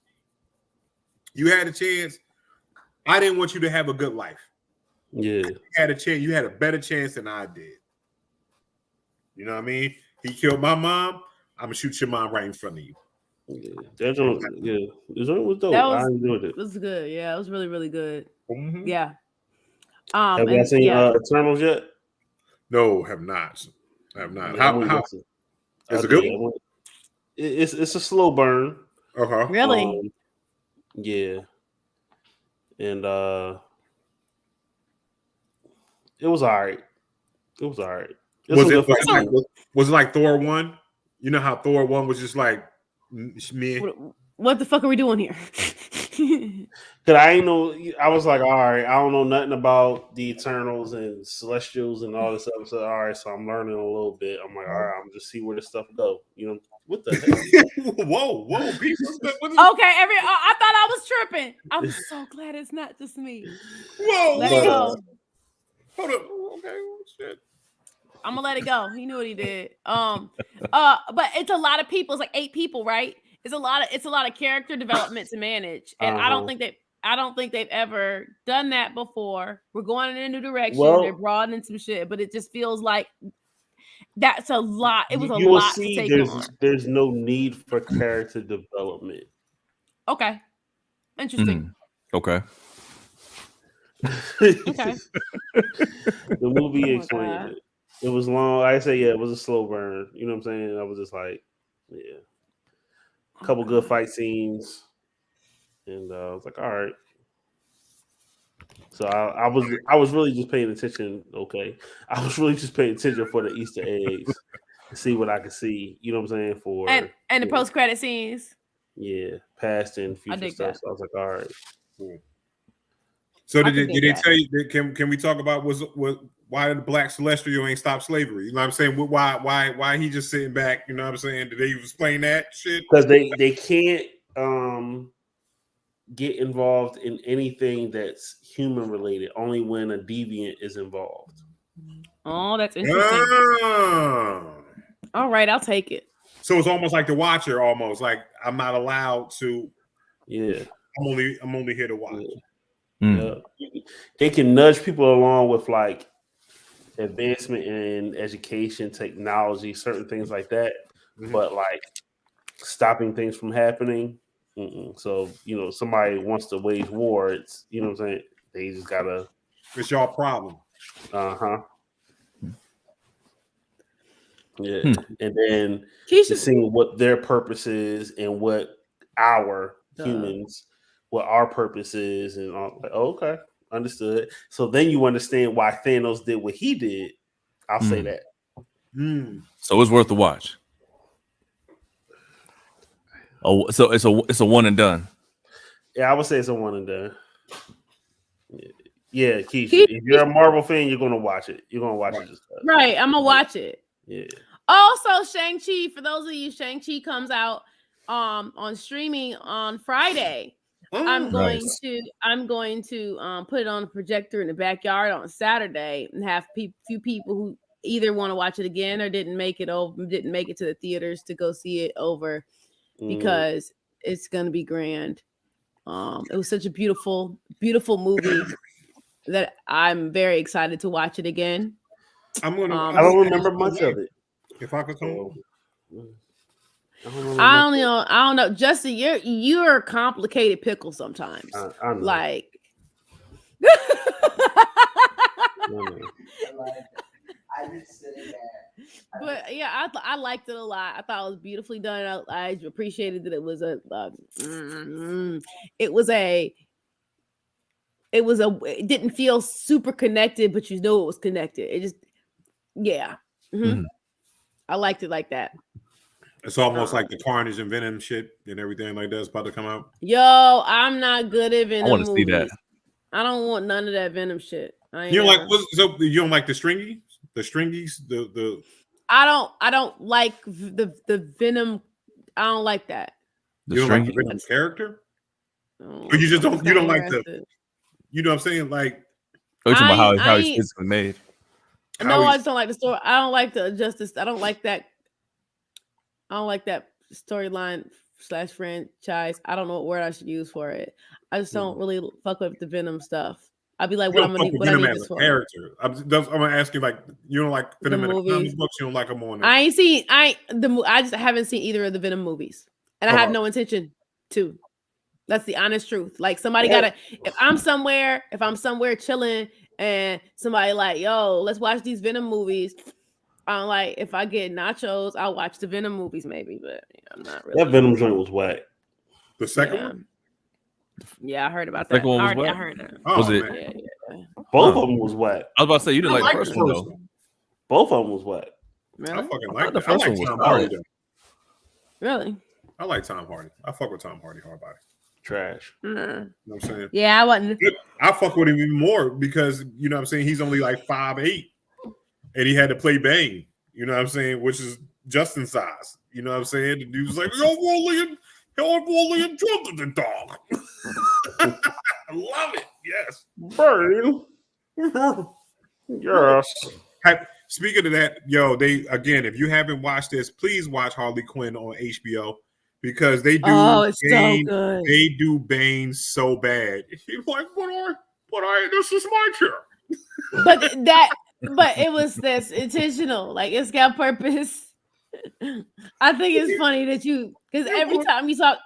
S1: You had a chance. I didn't want you to have a good life.
S4: Yeah.
S1: You had a chance. You had a better chance than I did. You know what I mean? He killed my mom. I'm gonna shoot your mom right in front of you.
S4: Yeah. That was dope. I enjoyed it.
S3: It was good. Yeah, it was really, really good.
S1: Mm-hmm.
S3: Yeah.
S4: Have you seen Eternals yet?
S1: No, have not. I have not.
S4: Yeah,
S1: how is it good?
S4: It's a slow burn.
S3: Really?
S4: Yeah. And it was all right. Was
S1: it like Thor 1? You know how Thor 1 was just like me.
S3: What the fuck are we doing here?
S4: Cause I ain't know. I was like, all right, I don't know nothing about the Eternals and Celestials and all this stuff. So all right, so I'm learning a little bit. I'm like, all right, I'm just see where this stuff go. You know, what the hell?
S1: whoa, people.
S3: Okay, I thought I was tripping. I'm so glad it's not just me.
S1: Whoa,
S3: let it go.
S1: Hold up. Okay, shit.
S3: I'm gonna let it go. He knew what he did. But it's a lot of people. It's like 8 people, right? It's a lot of character development to manage, and I don't think they've ever done that before. We're going in a new direction. They're broadening some shit, but it just feels like that's a lot. It was a lot to take on.
S4: There's no need for character development.
S3: Okay, interesting.
S2: Okay.
S3: Okay.
S4: The movie explained it. It was long. I say, it was a slow burn. You know what I'm saying? I was just like, yeah. A couple good fight scenes. And I was like, all right. So I was really just paying attention. Okay. I was really just paying attention for the Easter eggs to see what I could see. You know what I'm saying?
S3: And the post-credit scenes.
S4: Yeah. Past and future stuff. So I was like, all right. Cool.
S1: So did they tell you? Can we talk about why the Black Celestial ain't stop slavery? You know what I'm saying? Why he just sitting back? You know what I'm saying? Did they explain that shit?
S4: Because they can't get involved in anything that's human related. Only when a deviant is involved.
S3: Oh, that's interesting. All right, I'll take it.
S1: So it's almost like The Watcher. Almost like I'm not allowed to.
S4: Yeah,
S1: I'm only here to watch.
S4: Yeah. Yeah. They can nudge people along with like advancement in education, technology, certain things like that. Mm-hmm. But like stopping things from happening. So, somebody wants to wage war. It's, what I'm saying? They just gotta.
S1: It's your problem.
S4: Yeah. And then seeing what their purpose is and what our humans. What our purpose is, and all, like, okay, understood. So then you understand why Thanos did what he did. I'll say that.
S2: So it's worth the watch. Oh, so it's a one and done.
S4: Yeah, I would say it's a one and done. Yeah, Keisha, if you're a Marvel fan, you're gonna watch it. You're gonna watch it.
S3: Right, I'm gonna watch it.
S4: Yeah.
S3: Also, Shang-Chi. For those of you, Shang-Chi comes out on streaming on Friday. I'm going to put it on a projector in the backyard on Saturday and have few people who either want to watch it again or didn't make it to the theaters to go see it over because it's going to be grand. It was such a beautiful, beautiful movie that I'm very excited to watch it again.
S4: I don't remember much of it.
S1: If I could come.
S3: I don't know. Justin, you're a complicated pickle sometimes.
S4: I know.
S3: Like
S5: I just sitting there.
S3: But yeah, I liked it a lot. I thought it was beautifully done. I appreciated that it was it didn't feel super connected, but you know it was connected. It just, yeah.
S2: Mhm.
S3: I liked it like that.
S1: It's almost like the Carnage and Venom shit and everything like that's about to come out.
S3: Yo, I'm not good at Venom
S2: wanna see
S3: movies.
S2: that.
S3: I don't want none of that Venom shit.
S1: You don't like so you don't like the stringies? The
S3: I don't like the Venom. I don't like that.
S2: The
S1: you don't like the
S2: string.
S1: Venom character?
S3: Oh,
S1: Or you just don't you don't like the
S3: interested.
S1: you know what I'm saying? Like
S2: Oh, you talking about
S3: I
S2: how he's
S3: ain't-
S2: physically made?
S3: No,
S1: how
S3: I
S1: he's-
S3: just don't like the story. I don't like the Justice. I don't like that. I don't like that storyline / franchise. I don't know what word I should use for it. I just don't really fuck with the Venom stuff. I'd be like,
S1: you
S3: what
S1: don't
S3: I'm
S1: fuck
S3: gonna
S1: with
S3: what I
S1: Venom
S3: need
S1: as
S3: this
S1: a
S3: for.
S1: character. I'm gonna ask you like you don't like Venom in the
S3: movies.
S1: comic books, you don't like him on
S3: I ain't seen I just haven't seen either of the Venom movies, and I have no intention to. That's the honest truth. Like somebody gotta. If I'm somewhere chilling, and somebody like, yo, let's watch these Venom movies. I'm like, if I get nachos, I'll watch the Venom movies maybe, but I'm not really.
S4: That Venom joint was whack.
S1: The second one?
S3: Yeah, I heard about
S2: The
S3: that.
S2: second one was
S3: I
S2: whack?
S3: heard that.
S1: Oh,
S2: Was it?
S1: man.
S3: Yeah.
S4: Both
S2: Oh.
S4: of them was whack.
S2: I was about to say you didn't
S1: I
S2: like the
S1: like
S2: first one though.
S4: Both of them was whack.
S1: I
S3: Really?
S1: fucking
S2: I
S1: like
S2: thought the
S1: it. I
S2: first
S1: like
S2: one was
S1: Tom
S2: solid.
S1: Hardy though.
S3: Really?
S1: I like Tom Hardy. I fuck with Tom Hardy hard body.
S4: Trash.
S3: Mm.
S1: You know what I'm saying?
S3: Yeah, I wasn't.
S1: I fuck with him even more because you know what I'm saying he's only like 5'8", and he had to play Bane. You know what I'm saying, which is Justin's size. You know what I'm saying? The dude was like, "Yo, William, jump the dog." I love it. Yes.
S4: Burn. Yes.
S1: Speaking of that, yo, they again, if you haven't watched this, please watch Harley Quinn on HBO because they do.
S3: Oh, it's
S1: Bane,
S3: so good.
S1: They do Bane so bad. He's like, but this is my chair.
S3: But it was this intentional. Like it's got purpose. I think it's funny that because every time you talk,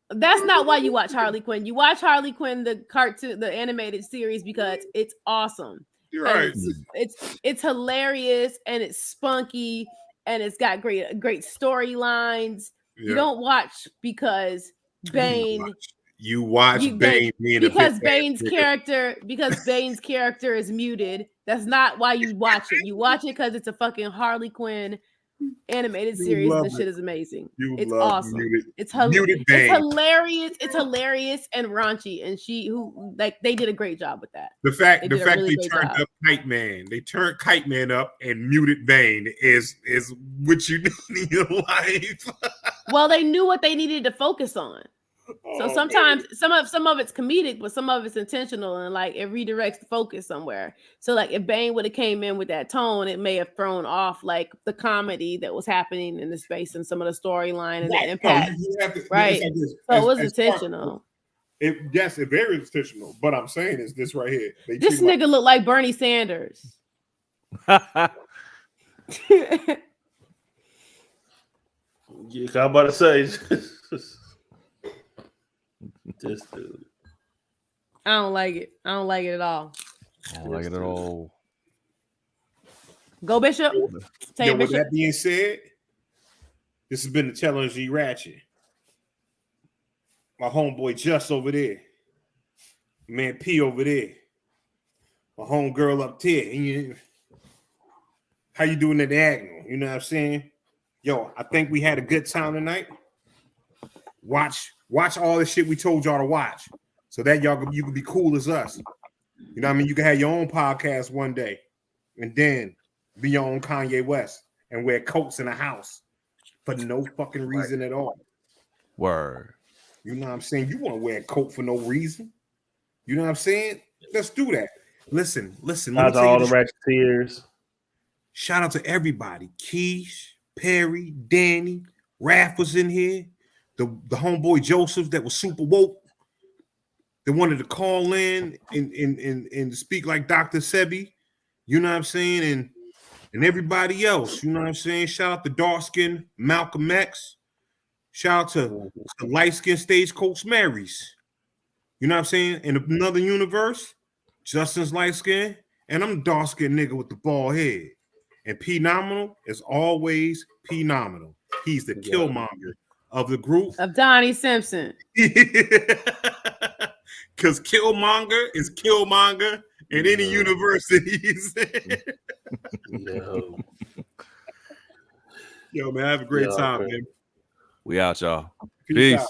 S3: that's not why you watch Harley Quinn. You watch Harley Quinn, the cartoon, the animated series, because it's awesome.
S1: You're right.
S3: It's hilarious and it's spunky and it's got great storylines.
S1: Yeah.
S3: You don't watch because Bane.
S1: You watch Bane being
S3: because Bane's character is muted. That's not why you watch it. You watch it because it's a fucking Harley Quinn animated series. And the shit is amazing. It's awesome. It's hilarious. It's hilarious and raunchy. And they did a great job with that.
S1: The fact they turned up Kite Man, they turned Kite Man up and muted Bane is what you need in your life.
S3: Well, they knew what they needed to focus on. So sometimes some of it's comedic, but some of it's intentional, and like it redirects the focus somewhere. So like if Bane would have came in with that tone, it may have thrown off like the comedy that was happening in the space and some of the storyline and the impact. Right. So it was intentional.
S1: Yes, it very intentional. But I'm saying is this right here.
S3: This nigga look like Bernie Sanders.
S4: Yeah, I'm about to say. This dude.
S3: I don't like it. I don't like it at all.
S2: I don't like it at all.
S3: Go Bishop.
S1: With that being said, this has been the Challenge G Ratchet. My homeboy Just over there. Man P over there. My homegirl up there. How you doing at the Diagonal? You know what I'm saying? Yo, I think we had a good time tonight. Watch all the shit we told y'all to watch so that you can be cool as us. You know what I mean? You can have your own podcast one day and then be your own Kanye West and wear coats in the house for no fucking reason at all.
S2: Word.
S1: You know what I'm saying? You want to wear a coat for no reason. You know what I'm saying? Let's do that. Listen.
S4: Shout out to all the Ratcheteers.
S1: Shout out to everybody. Keish, Perry, Danny, Raph was in here. The homeboy Joseph that was super woke. They wanted to call in and speak like Dr. Sebi. You know what I'm saying? And everybody else. You know what I'm saying? Shout out to dark skin Malcolm X. Shout out to light skin Stagecoach Marys. You know what I'm saying? In another universe, Justin's light skin, and I'm the dark skin nigga with the bald head. And P Nominal is always P Nominal. He's the Killmonger of the group
S3: of Donnie Simpson.
S1: because Killmonger is Killmonger in any universities.
S4: Yo.
S1: Yo, man, have a great time,
S4: Okay.
S1: man.
S2: We out, y'all.
S1: Peace
S2: Peace.
S1: out.